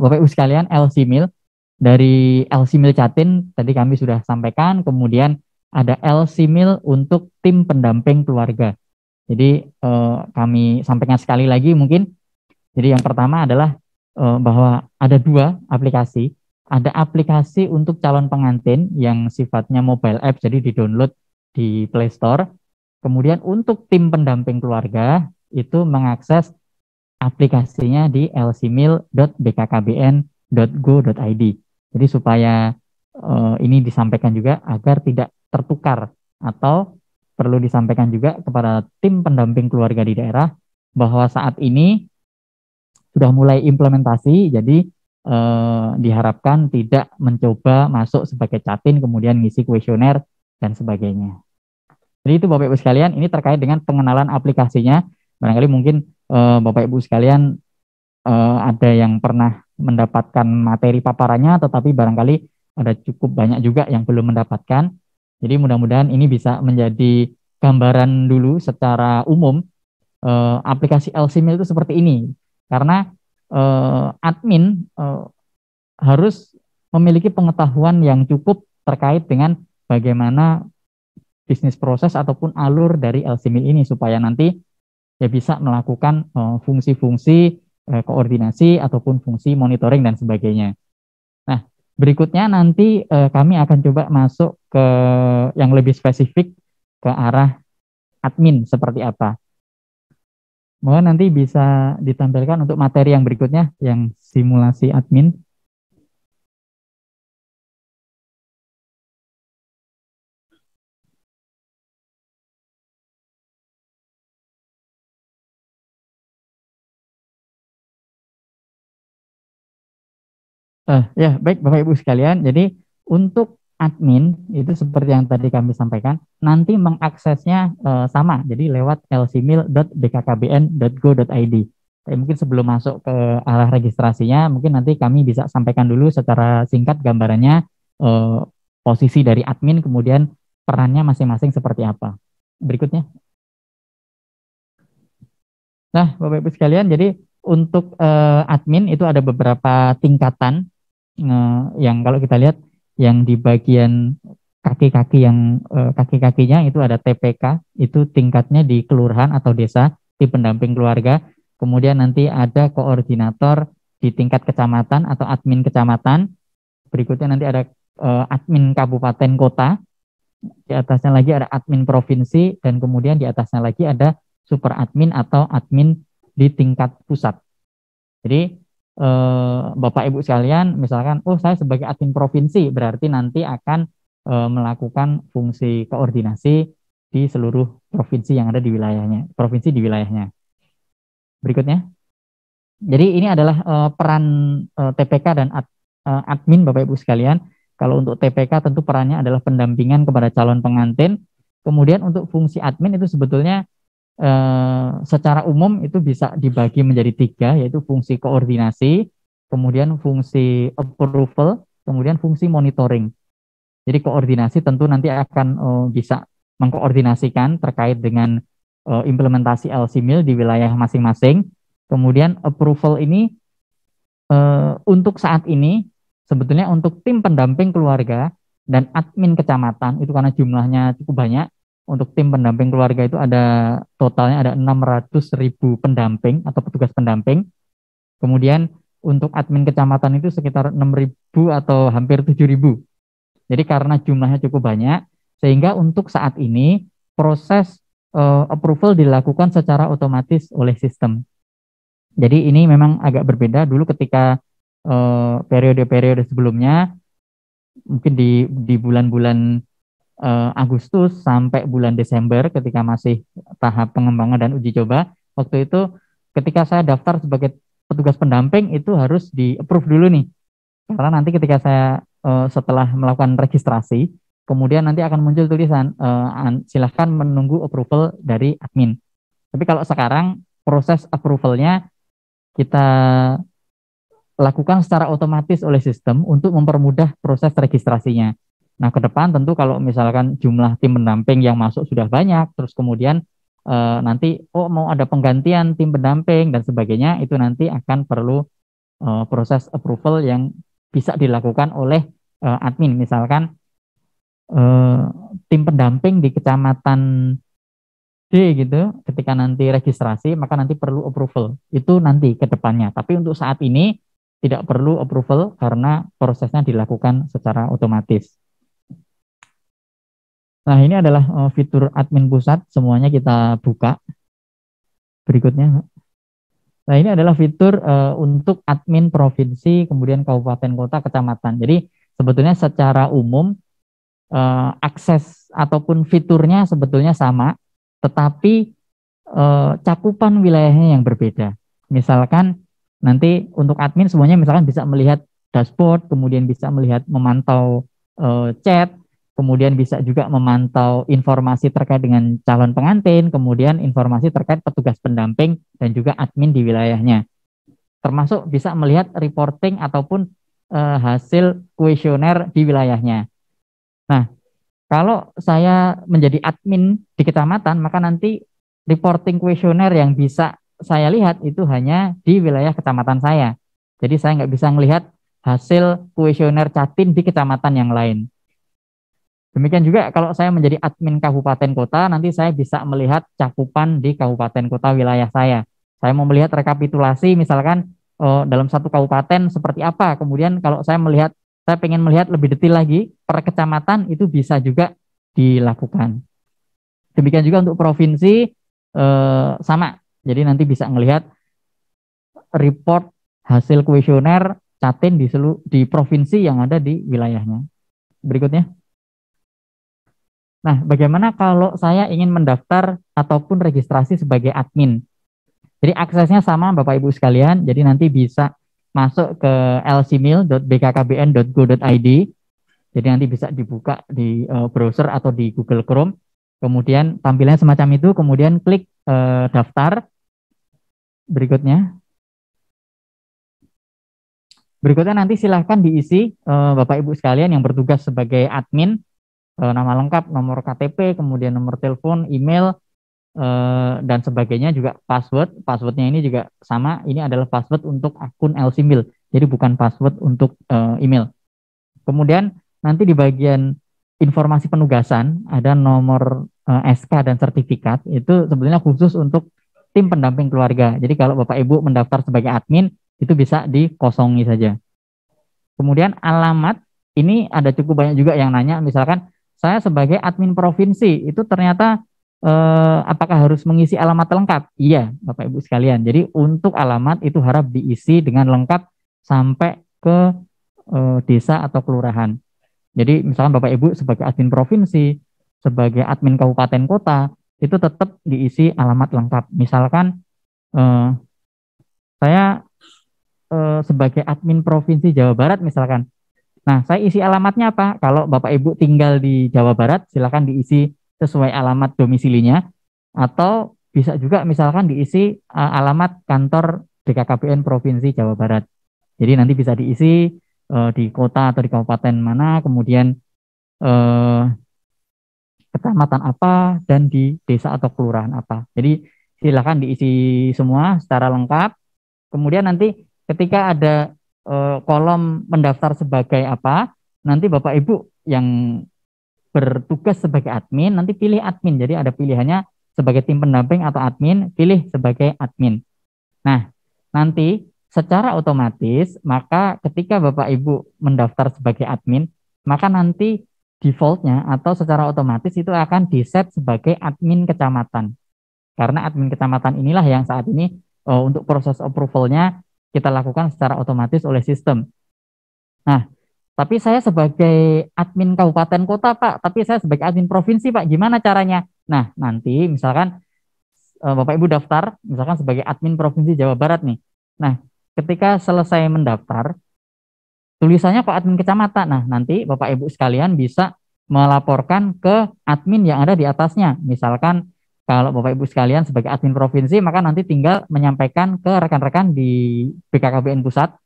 Bapak Ibu sekalian LC Mill. Dari LC Mill Catin tadi kami sudah sampaikan, kemudian ada LC Mill untuk tim pendamping keluarga. Jadi kami sampaikan sekali lagi mungkin. Jadi yang pertama adalah bahwa ada dua aplikasi. Ada aplikasi untuk calon pengantin yang sifatnya mobile app, jadi di-download di Play Store. Kemudian untuk tim pendamping keluarga itu mengakses aplikasinya di lcmil.bkkbn.go.id. Jadi supaya ini disampaikan juga agar tidak tertukar atau perlu disampaikan juga kepada tim pendamping keluarga di daerah bahwa saat ini sudah mulai implementasi, jadi diharapkan tidak mencoba masuk sebagai Catin kemudian ngisi kuesioner dan sebagainya. Jadi itu Bapak Ibu sekalian, ini terkait dengan pengenalan aplikasinya. Barangkali mungkin Bapak Ibu sekalian ada yang pernah mendapatkan materi paparannya, tetapi barangkali ada cukup banyak juga yang belum mendapatkan. Jadi mudah-mudahan ini bisa menjadi gambaran dulu secara umum aplikasi LCMIL itu seperti ini. Karena admin harus memiliki pengetahuan yang cukup terkait dengan bagaimana bisnis proses ataupun alur dari LCMIL ini supaya nanti ya bisa melakukan fungsi-fungsi koordinasi ataupun fungsi monitoring dan sebagainya. Nah, berikutnya nanti kami akan coba masuk ke yang lebih spesifik ke arah admin seperti apa. Mohon nanti bisa ditampilkan untuk materi yang berikutnya, yang simulasi admin. Ya, baik Bapak Ibu sekalian. Jadi untuk admin itu seperti yang tadi kami sampaikan, nanti mengaksesnya sama. Jadi lewat lcmil.bkkbn.go.id. Mungkin sebelum masuk ke arah registrasinya, mungkin nanti kami bisa sampaikan dulu secara singkat gambarannya posisi dari admin, kemudian perannya masing-masing seperti apa. Berikutnya. Nah, Bapak Ibu sekalian, jadi untuk admin itu ada beberapa tingkatan yang kalau kita lihat yang di bagian kaki-kaki yang kaki-kakinya itu ada TPK, itu tingkatnya di kelurahan atau desa, di pendamping keluarga. Kemudian nanti ada koordinator di tingkat kecamatan atau admin kecamatan. Berikutnya nanti ada admin kabupaten kota. Di atasnya lagi ada admin provinsi dan kemudian di atasnya lagi ada super admin atau admin di tingkat pusat. Jadi Bapak Ibu sekalian, misalkan, oh saya sebagai admin provinsi, berarti nanti akan melakukan fungsi koordinasi di seluruh provinsi yang ada di wilayahnya, provinsi di wilayahnya. Berikutnya. Jadi ini adalah peran TPK dan admin Bapak Ibu sekalian. Kalau untuk TPK tentu perannya adalah pendampingan kepada calon pengantin. Kemudian untuk fungsi admin itu sebetulnya secara umum itu bisa dibagi menjadi 3, yaitu fungsi koordinasi, kemudian fungsi approval, kemudian fungsi monitoring. Jadi koordinasi tentu nanti akan bisa mengkoordinasikan terkait dengan implementasi LCMIL di wilayah masing-masing. Kemudian approval ini untuk saat ini sebetulnya untuk tim pendamping keluarga dan admin kecamatan itu karena jumlahnya cukup banyak. Untuk tim pendamping keluarga itu ada totalnya ada 600.000 pendamping atau petugas pendamping. Kemudian untuk admin kecamatan itu sekitar 6.000 atau hampir 7.000. Jadi karena jumlahnya cukup banyak, sehingga untuk saat ini proses approval dilakukan secara otomatis oleh sistem. Jadi ini memang agak berbeda dulu ketika periode-periode sebelumnya, mungkin di bulan-bulan Agustus sampai bulan Desember ketika masih tahap pengembangan dan uji coba, waktu itu ketika saya daftar sebagai petugas pendamping itu harus di-approve dulu nih. Karena nanti ketika saya setelah melakukan registrasi, kemudian nanti akan muncul tulisan silahkan menunggu approval dari admin. Tapi kalau sekarang proses approvalnya kita lakukan secara otomatis oleh sistem untuk mempermudah proses registrasinya. Nah, ke depan tentu kalau misalkan jumlah tim pendamping yang masuk sudah banyak, terus kemudian nanti mau ada penggantian tim pendamping dan sebagainya, itu nanti akan perlu proses approval yang bisa dilakukan oleh admin. Misalkan tim pendamping di kecamatan D gitu, ketika nanti registrasi, maka nanti perlu approval. Itu nanti ke depannya. Tapi untuk saat ini tidak perlu approval karena prosesnya dilakukan secara otomatis. Nah, ini adalah fitur admin pusat, semuanya kita buka. Berikutnya. Nah, ini adalah fitur untuk admin provinsi, kemudian kabupaten, kota, kecamatan. Jadi, sebetulnya secara umum, akses ataupun fiturnya sebetulnya sama, tetapi cakupan wilayahnya yang berbeda. Misalkan, nanti untuk admin semuanya misalkan bisa melihat dashboard, kemudian bisa melihat memantau chat, kemudian bisa juga memantau informasi terkait dengan calon pengantin, kemudian informasi terkait petugas pendamping dan juga admin di wilayahnya. Termasuk bisa melihat reporting ataupun hasil kuesioner di wilayahnya. Nah, kalau saya menjadi admin di kecamatan, maka nanti reporting kuesioner yang bisa saya lihat itu hanya di wilayah kecamatan saya. Jadi saya nggak bisa melihat hasil kuesioner Catin di kecamatan yang lain. Demikian juga kalau saya menjadi admin kabupaten kota, nanti saya bisa melihat cakupan di kabupaten kota wilayah saya. Saya mau melihat rekapitulasi misalkan dalam satu kabupaten seperti apa. Kemudian kalau saya pengen melihat lebih detail lagi per kecamatan itu bisa juga dilakukan. Demikian juga untuk provinsi sama. Jadi nanti bisa melihat report hasil kuesioner Catin di provinsi yang ada di wilayahnya. Berikutnya. Nah, bagaimana kalau saya ingin mendaftar ataupun registrasi sebagai admin? Jadi aksesnya sama Bapak Ibu sekalian, jadi nanti bisa masuk ke lcmil.bkkbn.go.id. Jadi nanti bisa dibuka di browser atau di Google Chrome. Kemudian tampilannya semacam itu, kemudian klik daftar. Berikutnya nanti silahkan diisi Bapak Ibu sekalian yang bertugas sebagai admin, nama lengkap, nomor KTP, kemudian nomor telepon, email, dan sebagainya, juga password. Passwordnya ini juga sama, ini adalah password untuk akun LCMIL, jadi bukan password untuk email. Kemudian nanti di bagian informasi penugasan ada nomor SK dan sertifikat, itu sebenarnya khusus untuk tim pendamping keluarga. Jadi kalau Bapak Ibu mendaftar sebagai admin, itu bisa dikosongi saja. Kemudian alamat, ini ada cukup banyak juga yang nanya, misalkan saya sebagai admin provinsi, itu ternyata apakah harus mengisi alamat lengkap? Iya, Bapak Ibu sekalian. Jadi untuk alamat itu harap diisi dengan lengkap sampai ke desa atau kelurahan. Jadi misalkan Bapak Ibu sebagai admin provinsi, sebagai admin kabupaten kota, itu tetap diisi alamat lengkap. Misalkan saya sebagai admin provinsi Jawa Barat misalkan. Nah, saya isi alamatnya apa? Kalau Bapak Ibu tinggal di Jawa Barat, silakan diisi sesuai alamat domisilinya, atau bisa juga misalkan diisi alamat kantor BKKBN Provinsi Jawa Barat. Jadi nanti bisa diisi di kota atau di kabupaten mana, kemudian kecamatan apa, dan di desa atau kelurahan apa. Jadi silakan diisi semua secara lengkap. Kemudian nanti ketika ada kolom mendaftar sebagai apa, nanti Bapak Ibu yang bertugas sebagai admin, nanti pilih admin. Jadi ada pilihannya sebagai tim pendamping atau admin, pilih sebagai admin. Nah, nanti secara otomatis, maka ketika Bapak Ibu mendaftar sebagai admin, maka nanti defaultnya atau secara otomatis itu akan di-set sebagai admin kecamatan. Karena admin kecamatan inilah yang saat ini untuk proses approval-nya kita lakukan secara otomatis oleh sistem. Nah, tapi saya sebagai admin kabupaten kota, Pak, tapi saya sebagai admin provinsi, Pak, gimana caranya? Nah, nanti misalkan Bapak Ibu daftar, misalkan sebagai admin provinsi Jawa Barat nih. Nah, ketika selesai mendaftar, tulisannya kok admin kecamatan. Nah, nanti Bapak Ibu sekalian bisa melaporkan ke admin yang ada di atasnya. Misalkan kalau Bapak Ibu sekalian sebagai admin provinsi, maka nanti tinggal menyampaikan ke rekan-rekan di BKKBN Pusat,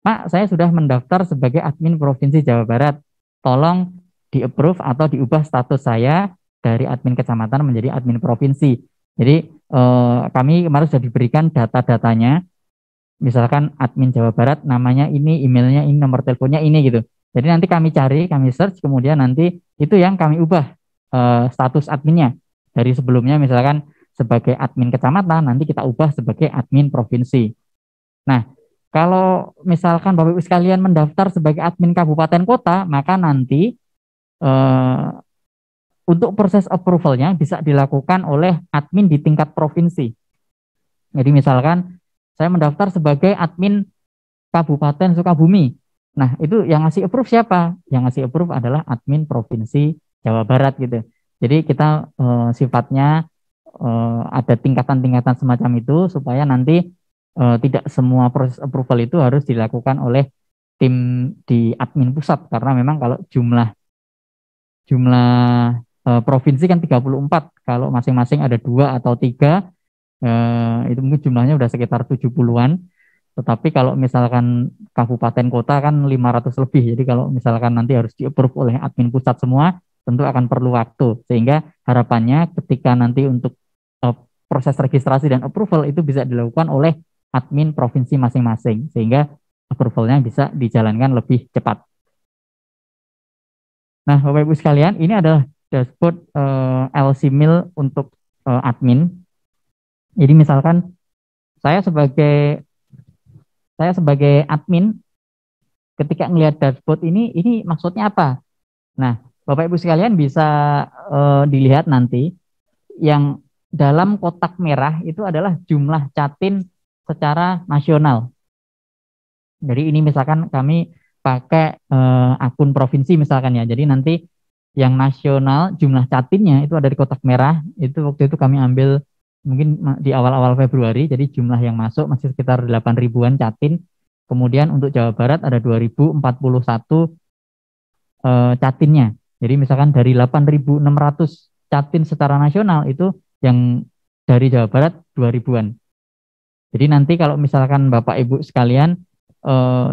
Pak, saya sudah mendaftar sebagai admin Provinsi Jawa Barat. Tolong di-approve atau diubah status saya dari admin kecamatan menjadi admin provinsi. Jadi kami kemarin sudah diberikan data-datanya. Misalkan admin Jawa Barat, namanya ini, emailnya ini, nomor teleponnya ini gitu. Jadi nanti kami cari, kami search, kemudian nanti itu yang kami ubah status adminnya. Dari sebelumnya misalkan sebagai admin kecamatan, nanti kita ubah sebagai admin provinsi. Nah, kalau misalkan Bapak Ibu sekalian mendaftar sebagai admin kabupaten kota, maka nanti untuk proses approval-nya bisa dilakukan oleh admin di tingkat provinsi. Jadi misalkan saya mendaftar sebagai admin Kabupaten Sukabumi. Nah, itu yang ngasih approve siapa? Yang ngasih approve adalah admin Provinsi Jawa Barat gitu. Jadi kita sifatnya ada tingkatan-tingkatan semacam itu supaya nanti tidak semua proses approval itu harus dilakukan oleh tim di admin pusat, karena memang kalau jumlah provinsi kan 34, kalau masing-masing ada 2 atau 3 itu mungkin jumlahnya udah sekitar 70-an. Tetapi kalau misalkan kabupaten kota kan 500 lebih. Jadi kalau misalkan nanti harus di-approve oleh admin pusat semua, tentu akan perlu waktu. Sehingga harapannya ketika nanti untuk proses registrasi dan approval itu bisa dilakukan oleh admin provinsi masing-masing. Sehingga approvalnya bisa dijalankan lebih cepat. Nah, Bapak Ibu sekalian, ini adalah dashboard LCMIL untuk admin. Jadi misalkan saya sebagai admin, ketika melihat dashboard ini maksudnya apa? Nah, Bapak Ibu sekalian bisa dilihat nanti yang dalam kotak merah itu adalah jumlah catin secara nasional. Jadi ini misalkan kami pakai akun provinsi misalkan ya. Jadi nanti yang nasional jumlah catinnya itu ada di kotak merah. Itu waktu itu kami ambil mungkin di awal-awal Februari, jadi jumlah yang masuk masih sekitar 8 ribuan catin. Kemudian untuk Jawa Barat ada 2041 catinnya. Jadi misalkan dari 8.600 catin secara nasional itu yang dari Jawa Barat 2000-an. Jadi nanti kalau misalkan Bapak Ibu sekalian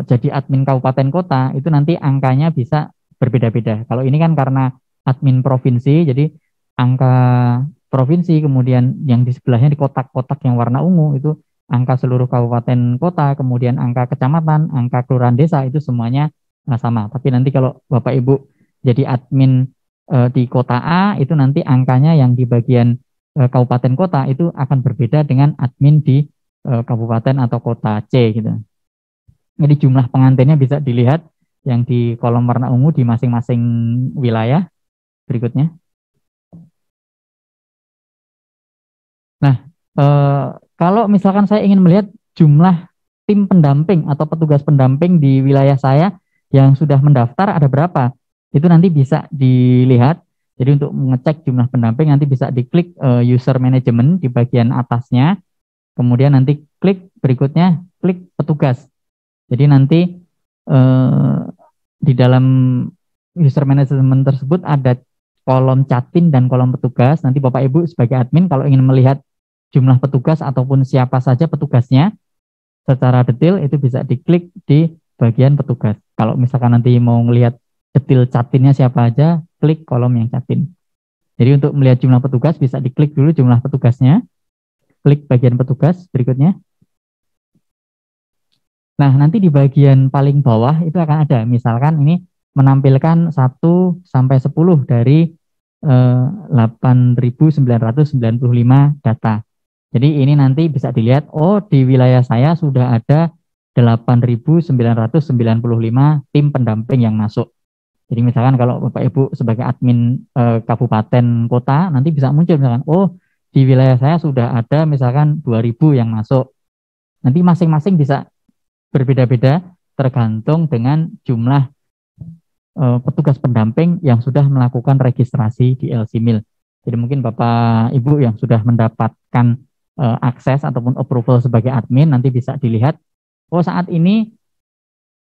jadi admin kabupaten kota itu nanti angkanya bisa berbeda-beda. Kalau ini kan karena admin provinsi, jadi angka provinsi, kemudian yang di sebelahnya di kotak-kotak yang warna ungu itu angka seluruh kabupaten kota, kemudian angka kecamatan, angka kelurahan desa itu semuanya sama. Tapi nanti kalau Bapak Ibu jadi admin di kota A itu nanti angkanya yang di bagian kabupaten kota itu akan berbeda dengan admin di kabupaten atau kota C gitu. Jadi jumlah pengantinnya bisa dilihat yang di kolom warna ungu di masing-masing wilayah berikutnya. Nah, kalau misalkan saya ingin melihat jumlah tim pendamping atau petugas pendamping di wilayah saya yang sudah mendaftar ada berapa, itu nanti bisa dilihat. Jadi untuk mengecek jumlah pendamping nanti bisa diklik user management di bagian atasnya, kemudian nanti klik berikutnya, klik petugas. Jadi nanti di dalam user management tersebut ada kolom catin dan kolom petugas. Nanti Bapak Ibu sebagai admin kalau ingin melihat jumlah petugas ataupun siapa saja petugasnya secara detail itu bisa diklik di bagian petugas. Kalau misalkan nanti mau melihat detail catinnya siapa aja, klik kolom yang catin. Jadi untuk melihat jumlah petugas bisa diklik dulu jumlah petugasnya, klik bagian petugas berikutnya. Nah, nanti di bagian paling bawah itu akan ada, misalkan ini menampilkan 1 sampai 10 dari 8.995 data. Jadi ini nanti bisa dilihat, oh di wilayah saya sudah ada 8.995 tim pendamping yang masuk. Jadi misalkan kalau Bapak Ibu sebagai admin kabupaten kota, nanti bisa muncul misalkan, oh di wilayah saya sudah ada misalkan 2.000 yang masuk. Nanti masing-masing bisa berbeda-beda tergantung dengan jumlah petugas pendamping yang sudah melakukan registrasi di LCMIL. Jadi mungkin Bapak Ibu yang sudah mendapatkan akses ataupun approval sebagai admin nanti bisa dilihat, oh saat ini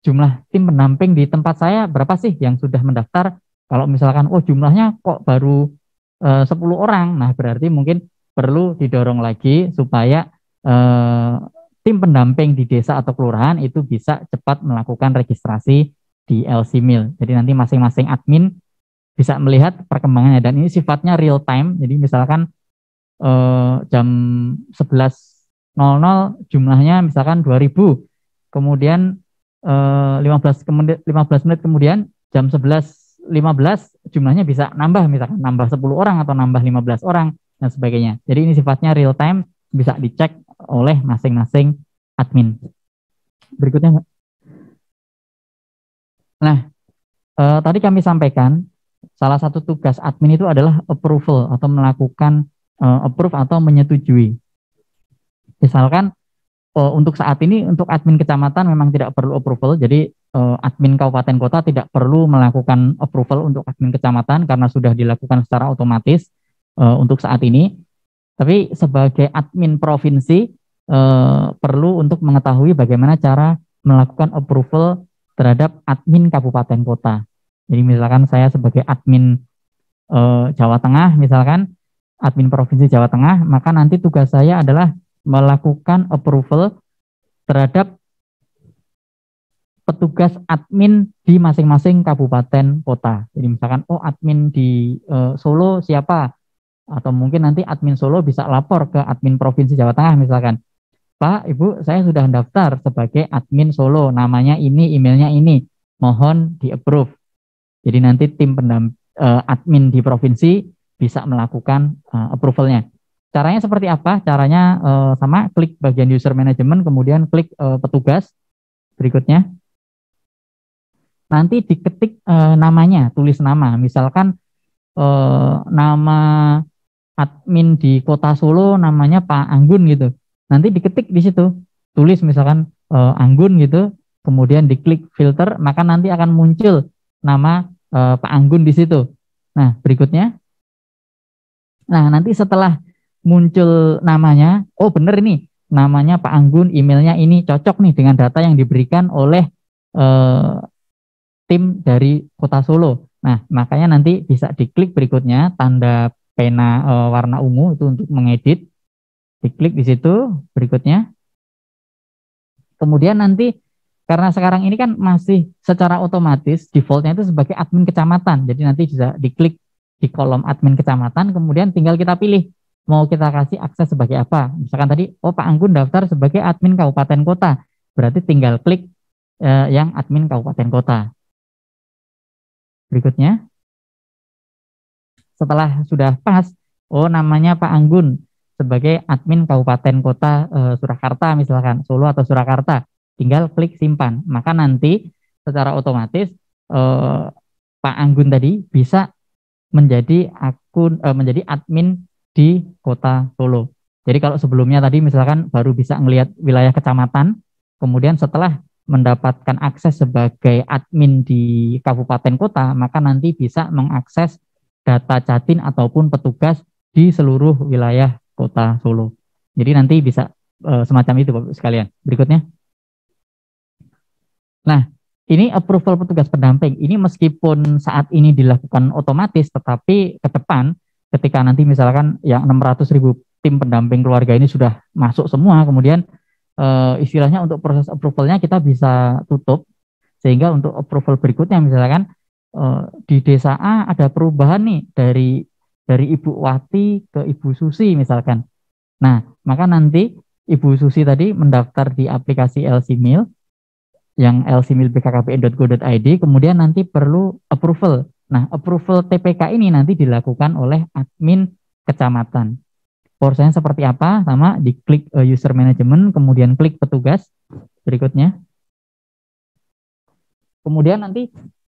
jumlah tim pendamping di tempat saya berapa sih yang sudah mendaftar. Kalau misalkan oh jumlahnya kok baru 10 orang, nah berarti mungkin perlu didorong lagi supaya tim pendamping di desa atau kelurahan itu bisa cepat melakukan registrasi di LCMIL. Jadi nanti masing-masing admin bisa melihat perkembangannya dan ini sifatnya real time. Jadi misalkan jam 11.00 jumlahnya misalkan 2.000, kemudian 15 menit kemudian jam 11.15 jumlahnya bisa nambah, misalkan nambah 10 orang atau nambah 15 orang dan sebagainya. Jadi ini sifatnya real time, bisa dicek oleh masing-masing admin. Berikutnya. Nah, tadi kami sampaikan salah satu tugas admin itu adalah approval atau melakukan approve atau menyetujui. Misalkan untuk saat ini untuk admin kecamatan memang tidak perlu approval, jadi admin kabupaten kota tidak perlu melakukan approval untuk admin kecamatan karena sudah dilakukan secara otomatis untuk saat ini. Tapi sebagai admin provinsi perlu untuk mengetahui bagaimana cara melakukan approval terhadap admin kabupaten kota. Jadi misalkan saya sebagai admin Jawa Tengah, misalkan admin provinsi Jawa Tengah, maka nanti tugas saya adalah melakukan approval terhadap petugas admin di masing-masing kabupaten kota. Jadi misalkan oh admin di Solo siapa? Atau mungkin nanti admin Solo bisa lapor ke admin provinsi Jawa Tengah misalkan, Pak, Ibu, saya sudah daftar sebagai admin Solo, namanya ini, emailnya ini, mohon di-approve. Jadi nanti tim admin di provinsi bisa melakukan approvalnya. Caranya seperti apa? Caranya sama, klik bagian user management, kemudian klik petugas berikutnya. Nanti diketik namanya, tulis nama, misalkan nama admin di kota Solo namanya Pak Anggun gitu. Nanti diketik di situ, tulis misalkan Anggun gitu, kemudian diklik filter, maka nanti akan muncul nama Pak Anggun di situ. Nah, berikutnya. Nah, nanti setelah muncul namanya, oh bener ini, namanya Pak Anggun, emailnya ini cocok nih dengan data yang diberikan oleh tim dari Kota Solo. Nah, makanya nanti bisa diklik berikutnya tanda pena warna ungu itu untuk mengedit. Diklik di situ berikutnya. Kemudian nanti karena sekarang ini kan masih secara otomatis defaultnya itu sebagai admin kecamatan. Jadi nanti bisa diklik di kolom admin kecamatan, kemudian tinggal kita pilih mau kita kasih akses sebagai apa. Misalkan tadi, oh Pak Anggun daftar sebagai admin kabupaten kota. Berarti tinggal klik yang admin kabupaten kota. Berikutnya, setelah sudah pas, oh namanya Pak Anggun sebagai admin kabupaten kota Surakarta misalkan, Solo atau Surakarta, tinggal klik simpan. Maka nanti secara otomatis Pak Anggun tadi bisa menjadi menjadi admin di Kota Solo. Jadi kalau sebelumnya tadi misalkan baru bisa ngelihat wilayah kecamatan, kemudian setelah mendapatkan akses sebagai admin di kabupaten kota, maka nanti bisa mengakses data Jatin ataupun petugas di seluruh wilayah Kota Solo. Jadi nanti bisa semacam itu Bapak sekalian. Berikutnya. Nah, ini approval petugas pendamping. Ini meskipun saat ini dilakukan otomatis, tetapi ke depan ketika nanti misalkan yang 600.000 tim pendamping keluarga ini sudah masuk semua, kemudian istilahnya untuk proses approvalnya kita bisa tutup, sehingga untuk approval berikutnya misalkan di desa A ada perubahan nih dari Ibu Wati ke Ibu Susi misalkan. Nah, maka nanti Ibu Susi tadi mendaftar di aplikasi LCMIL yang lcmil.bkkbn.go.id, kemudian nanti perlu approval. Nah, approval TPK ini nanti dilakukan oleh admin kecamatan. Prosesnya seperti apa? Sama, diklik user management, kemudian klik petugas. Berikutnya. Kemudian nanti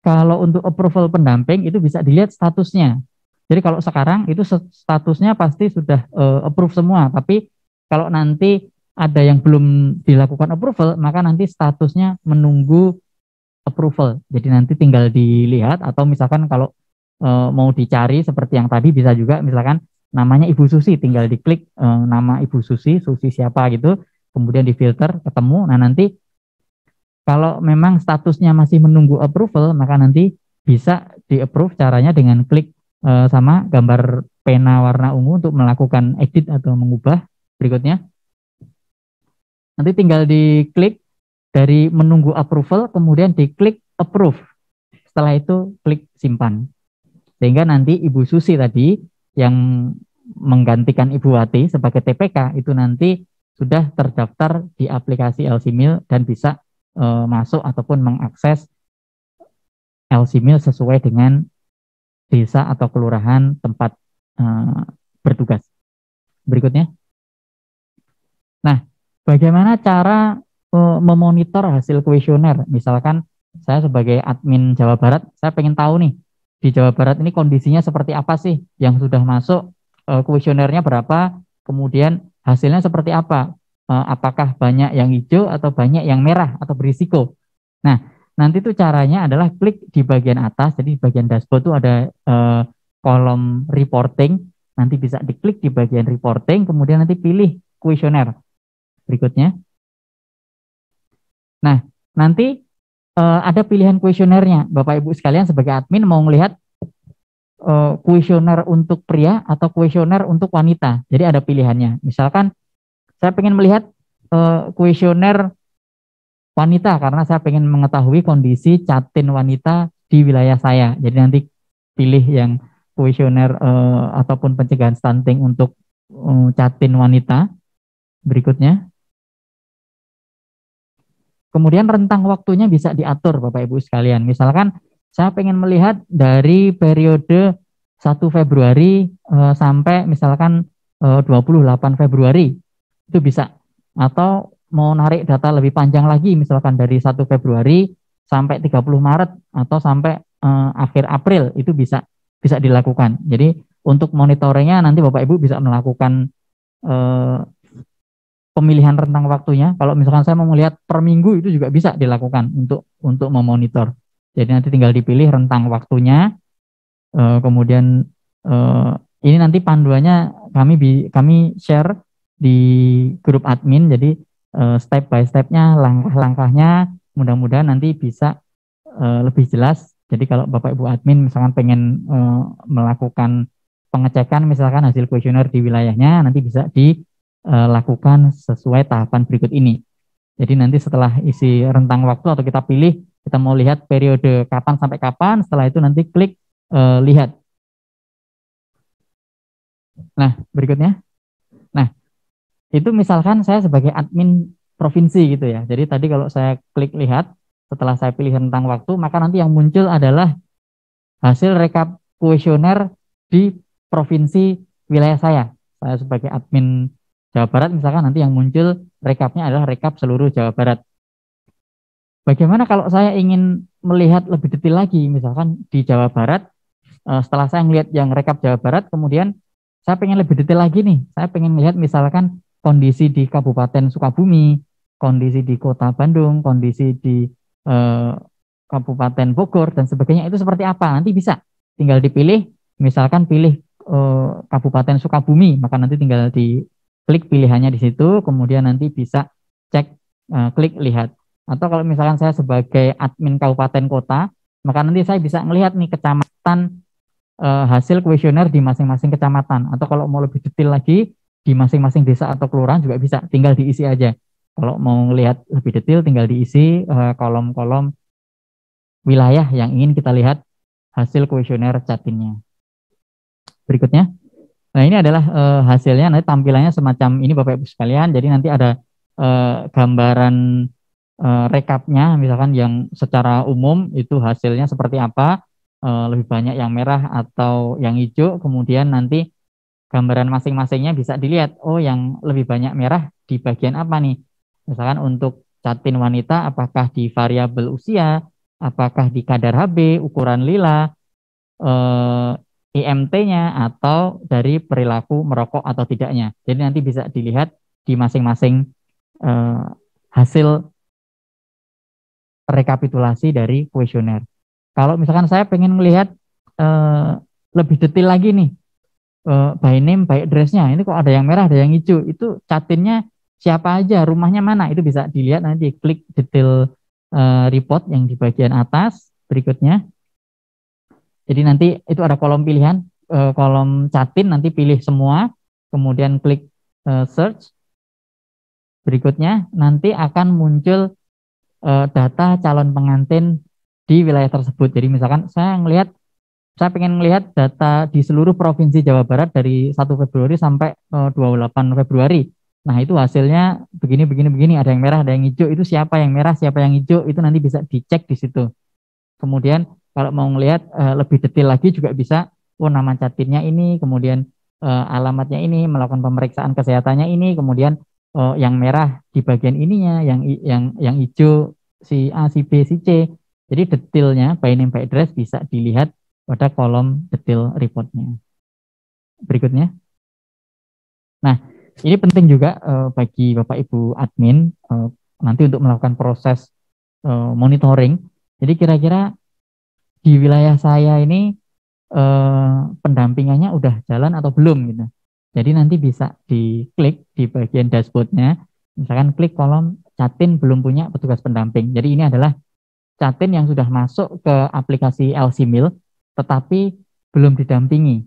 kalau untuk approval pendamping itu bisa dilihat statusnya. Jadi kalau sekarang itu statusnya pasti sudah approve semua, tapi kalau nanti ada yang belum dilakukan approval, maka nanti statusnya menunggu approval. Jadi nanti tinggal dilihat, atau misalkan kalau mau dicari seperti yang tadi bisa juga misalkan namanya Ibu Susi, tinggal diklik nama Ibu Susi, Susi siapa gitu, kemudian difilter ketemu. Nah nanti kalau memang statusnya masih menunggu approval, maka nanti bisa di-approve caranya dengan klik sama gambar pena warna ungu untuk melakukan edit atau mengubah. Berikutnya. Nanti tinggal diklik dari menunggu approval, kemudian diklik approve. Setelah itu klik simpan. Sehingga nanti Ibu Susi tadi yang menggantikan Ibu Wati sebagai TPK itu nanti sudah terdaftar di aplikasi LCMIL dan bisa masuk ataupun mengakses LCMIL sesuai dengan desa atau kelurahan tempat bertugas. Berikutnya. Nah, bagaimana cara memonitor hasil kuesioner? Misalkan saya sebagai admin Jawa Barat, saya pengen tahu nih, di Jawa Barat ini kondisinya seperti apa sih? Yang sudah masuk kuesionernya berapa, kemudian hasilnya seperti apa? Apakah banyak yang hijau atau banyak yang merah atau berisiko? Nah, nanti tuh caranya adalah klik di bagian atas, jadi di bagian dashboard tuh ada kolom reporting, nanti bisa diklik di bagian reporting, kemudian nanti pilih kuesioner. Berikutnya. Nah, nanti ada pilihan kuesionernya. Bapak Ibu sekalian sebagai admin mau melihat kuesioner untuk pria atau kuesioner untuk wanita. Jadi ada pilihannya. Misalkan saya pengen melihat kuesioner wanita karena saya pengen mengetahui kondisi Jatin wanita di wilayah saya. Jadi nanti pilih yang kuesioner ataupun pencegahan stunting untuk Jatin wanita. Berikutnya. Kemudian rentang waktunya bisa diatur Bapak Ibu sekalian. Misalkan saya pengen melihat dari periode 1 Februari sampai misalkan 28 Februari. Itu bisa. Atau mau narik data lebih panjang lagi misalkan dari 1 Februari sampai 30 Maret atau sampai akhir April, itu bisa dilakukan. Jadi untuk monitoringnya nanti Bapak Ibu bisa melakukan pemilihan rentang waktunya. Kalau misalkan saya mau melihat per minggu itu juga bisa dilakukan untuk memonitor. Jadi nanti tinggal dipilih rentang waktunya. Kemudian ini nanti panduannya kami share di grup admin. Jadi step by stepnya, langkah-langkahnya, mudah-mudahan nanti bisa lebih jelas. Jadi kalau Bapak Ibu admin misalkan pengen melakukan pengecekan misalkan hasil kuesioner di wilayahnya, nanti bisa dilakukan sesuai tahapan berikut ini. Jadi nanti setelah isi rentang waktu atau kita pilih, kita mau lihat periode kapan sampai kapan, setelah itu nanti klik lihat. Nah, berikutnya. Nah, itu misalkan saya sebagai admin provinsi gitu ya. Jadi tadi kalau saya klik lihat, setelah saya pilih rentang waktu, maka nanti yang muncul adalah hasil rekap kuesioner di provinsi wilayah saya. Saya sebagai admin Jawa Barat misalkan nanti yang muncul rekapnya adalah rekap seluruh Jawa Barat. Bagaimana kalau saya ingin melihat lebih detail lagi, misalkan di Jawa Barat, setelah saya melihat yang rekap Jawa Barat, kemudian saya pengen lebih detail lagi nih. Saya pengen lihat misalkan kondisi di Kabupaten Sukabumi, kondisi di Kota Bandung, kondisi di Kabupaten Bogor, dan sebagainya itu seperti apa. Nanti bisa tinggal dipilih, misalkan pilih Kabupaten Sukabumi, maka nanti tinggal diklik pilihannya di situ, kemudian nanti bisa cek, klik lihat. Atau kalau misalkan saya sebagai admin kabupaten kota, maka nanti saya bisa melihat nih kecamatan, hasil kuesioner di masing-masing kecamatan. Atau kalau mau lebih detail lagi, di masing-masing desa atau kelurahan juga bisa, tinggal diisi aja. Kalau mau lihat lebih detail, tinggal diisi kolom-kolom wilayah yang ingin kita lihat hasil kuesioner Jatinnya. Berikutnya. Nah, ini adalah hasilnya, nanti tampilannya semacam ini Bapak Ibu sekalian. Jadi nanti ada gambaran rekapnya, misalkan yang secara umum itu hasilnya seperti apa, lebih banyak yang merah atau yang hijau, kemudian nanti gambaran masing-masingnya bisa dilihat, oh yang lebih banyak merah di bagian apa nih, misalkan untuk Jatin wanita apakah di variabel usia, apakah di kadar HB, ukuran lila, IMT-nya, atau dari perilaku merokok atau tidaknya. Jadi nanti bisa dilihat di masing-masing hasil rekapitulasi dari kuesioner. Kalau misalkan saya pengen melihat lebih detail lagi nih, by name, by address-nya, ini kok ada yang merah, ada yang hijau, itu Jatinnya siapa aja, rumahnya mana, itu bisa dilihat nanti klik detail report yang di bagian atas. Berikutnya, jadi nanti itu ada kolom pilihan, kolom Jatin, nanti pilih semua, kemudian klik search. Berikutnya nanti akan muncul data calon pengantin di wilayah tersebut. Jadi misalkan saya pengen melihat data di seluruh provinsi Jawa Barat dari 1 Februari sampai 28 Februari. Nah, itu hasilnya begini, ada yang merah, ada yang hijau, itu siapa yang merah, siapa yang hijau, itu nanti bisa dicek di situ. Kemudian kalau mau melihat lebih detail lagi juga bisa, oh nama Jatinnya ini, kemudian alamatnya ini, melakukan pemeriksaan kesehatannya ini, kemudian yang merah di bagian ininya, yang hijau si A, si B, si C. Jadi detailnya by name by address bisa dilihat pada kolom detail reportnya. Berikutnya. Nah, ini penting juga bagi Bapak Ibu admin nanti untuk melakukan proses monitoring. Jadi kira-kira di wilayah saya ini pendampingannya udah jalan atau belum gitu. Jadi nanti bisa diklik di bagian dashboardnya, misalkan klik kolom Jatin belum punya petugas pendamping. Jadi ini adalah Jatin yang sudah masuk ke aplikasi LCMIL tetapi belum didampingi.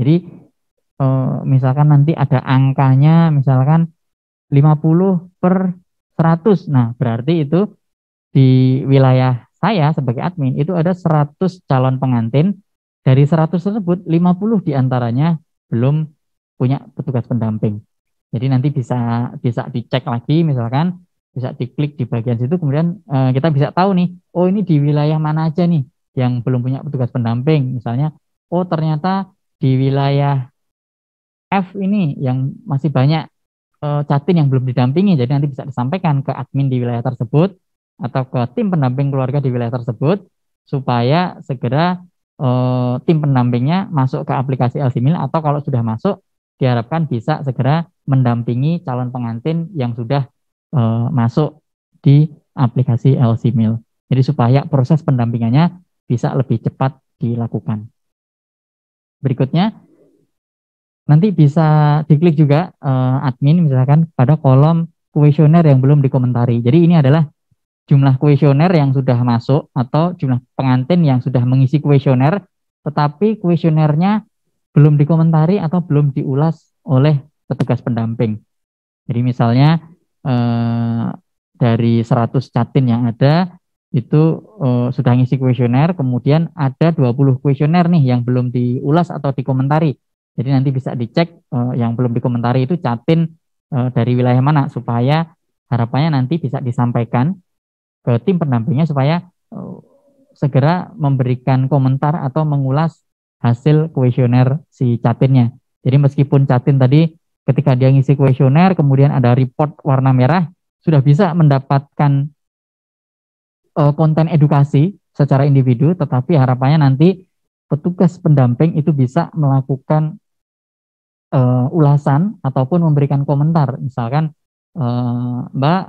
Jadi misalkan nanti ada angkanya misalkan 50/100. Nah, berarti itu di wilayah saya sebagai admin itu ada 100 calon pengantin. Dari 100 tersebut 50 diantaranya belum punya petugas pendamping. Jadi nanti bisa dicek lagi, misalkan bisa diklik di bagian situ, kemudian kita bisa tahu nih, oh ini di wilayah mana aja nih yang belum punya petugas pendamping. Misalnya, oh ternyata di wilayah F ini yang masih banyak Jatin yang belum didampingi, jadi nanti bisa disampaikan ke admin di wilayah tersebut atau ke tim pendamping keluarga di wilayah tersebut supaya segera tim pendampingnya masuk ke aplikasi LCMIL, atau kalau sudah masuk diharapkan bisa segera mendampingi calon pengantin yang sudah masuk di aplikasi LCMIL. Jadi supaya proses pendampingannya bisa lebih cepat dilakukan. Berikutnya, nanti bisa diklik juga admin misalkan pada kolom kuesioner yang belum dikomentari. Jadi ini adalah jumlah kuesioner yang sudah masuk atau jumlah pengantin yang sudah mengisi kuesioner, tetapi kuesionernya belum dikomentari atau belum diulas oleh petugas pendamping. Jadi misalnya dari 100 catin yang ada itu sudah ngisi kuesioner, kemudian ada 20 kuesioner nih yang belum diulas atau dikomentari. Jadi nanti bisa dicek yang belum dikomentari itu catin dari wilayah mana, supaya harapannya nanti bisa disampaikan ke tim pendampingnya supaya segera memberikan komentar atau mengulas hasil kuesioner si catinnya. Jadi meskipun catin tadi ketika dia ngisi kuesioner kemudian ada report warna merah, sudah bisa mendapatkan konten edukasi secara individu, tetapi harapannya nanti petugas pendamping itu bisa melakukan ulasan ataupun memberikan komentar. Misalkan Mbak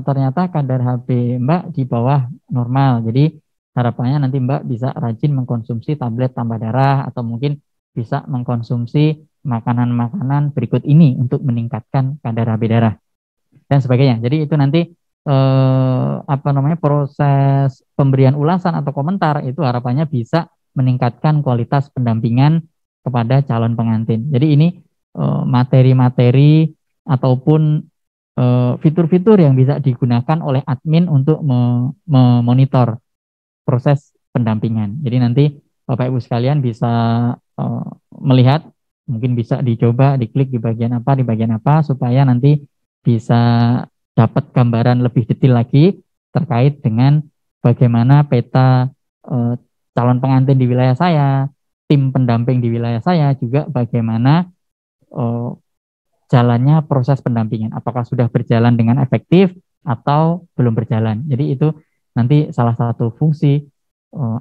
ternyata kadar HB Mbak di bawah normal, jadi harapannya nanti Mbak bisa rajin mengkonsumsi tablet tambah darah atau mungkin bisa mengkonsumsi makanan-makanan berikut ini untuk meningkatkan kadar HB darah dan sebagainya. Jadi itu nanti proses pemberian ulasan atau komentar itu harapannya bisa meningkatkan kualitas pendampingan kepada calon pengantin. Jadi ini materi-materi ataupun fitur-fitur yang bisa digunakan oleh admin untuk memonitor proses pendampingan. Jadi nanti Bapak Ibu sekalian bisa melihat, mungkin bisa dicoba diklik di bagian apa supaya nanti bisa dapat gambaran lebih detail lagi terkait dengan bagaimana peta calon pengantin di wilayah saya, tim pendamping di wilayah saya, juga bagaimana jalannya proses pendampingan, apakah sudah berjalan dengan efektif atau belum berjalan. Jadi itu nanti salah satu fungsi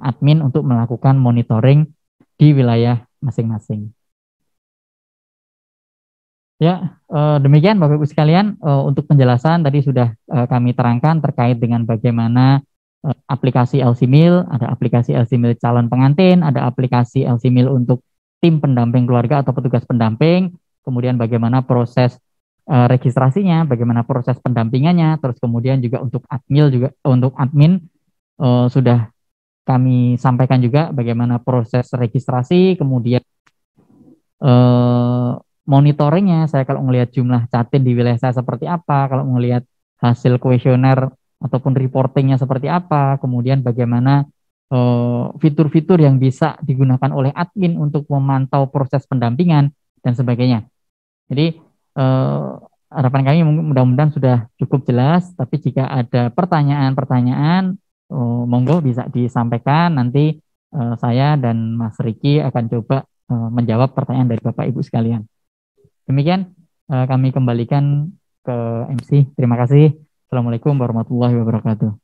admin untuk melakukan monitoring di wilayah masing-masing. Ya, demikian Bapak Ibu sekalian, untuk penjelasan tadi sudah kami terangkan terkait dengan bagaimana aplikasi LC-Meal, ada aplikasi LC-Meal calon pengantin, ada aplikasi LC-Meal untuk tim pendamping keluarga atau petugas pendamping, kemudian bagaimana proses registrasinya, bagaimana proses pendampingannya, terus kemudian juga untuk admin sudah kami sampaikan juga bagaimana proses registrasi, kemudian monitoringnya. Saya kalau melihat jumlah catin di wilayah saya seperti apa, kalau melihat hasil kuesioner ataupun reportingnya seperti apa, kemudian bagaimana fitur-fitur yang bisa digunakan oleh admin untuk memantau proses pendampingan dan sebagainya. Jadi harapan kami mudah-mudahan sudah cukup jelas, tapi jika ada pertanyaan-pertanyaan monggo bisa disampaikan, nanti saya dan Mas Riki akan coba menjawab pertanyaan dari Bapak Ibu sekalian. Demikian kami kembalikan ke MC. Terima kasih. Assalamualaikum warahmatullahi wabarakatuh.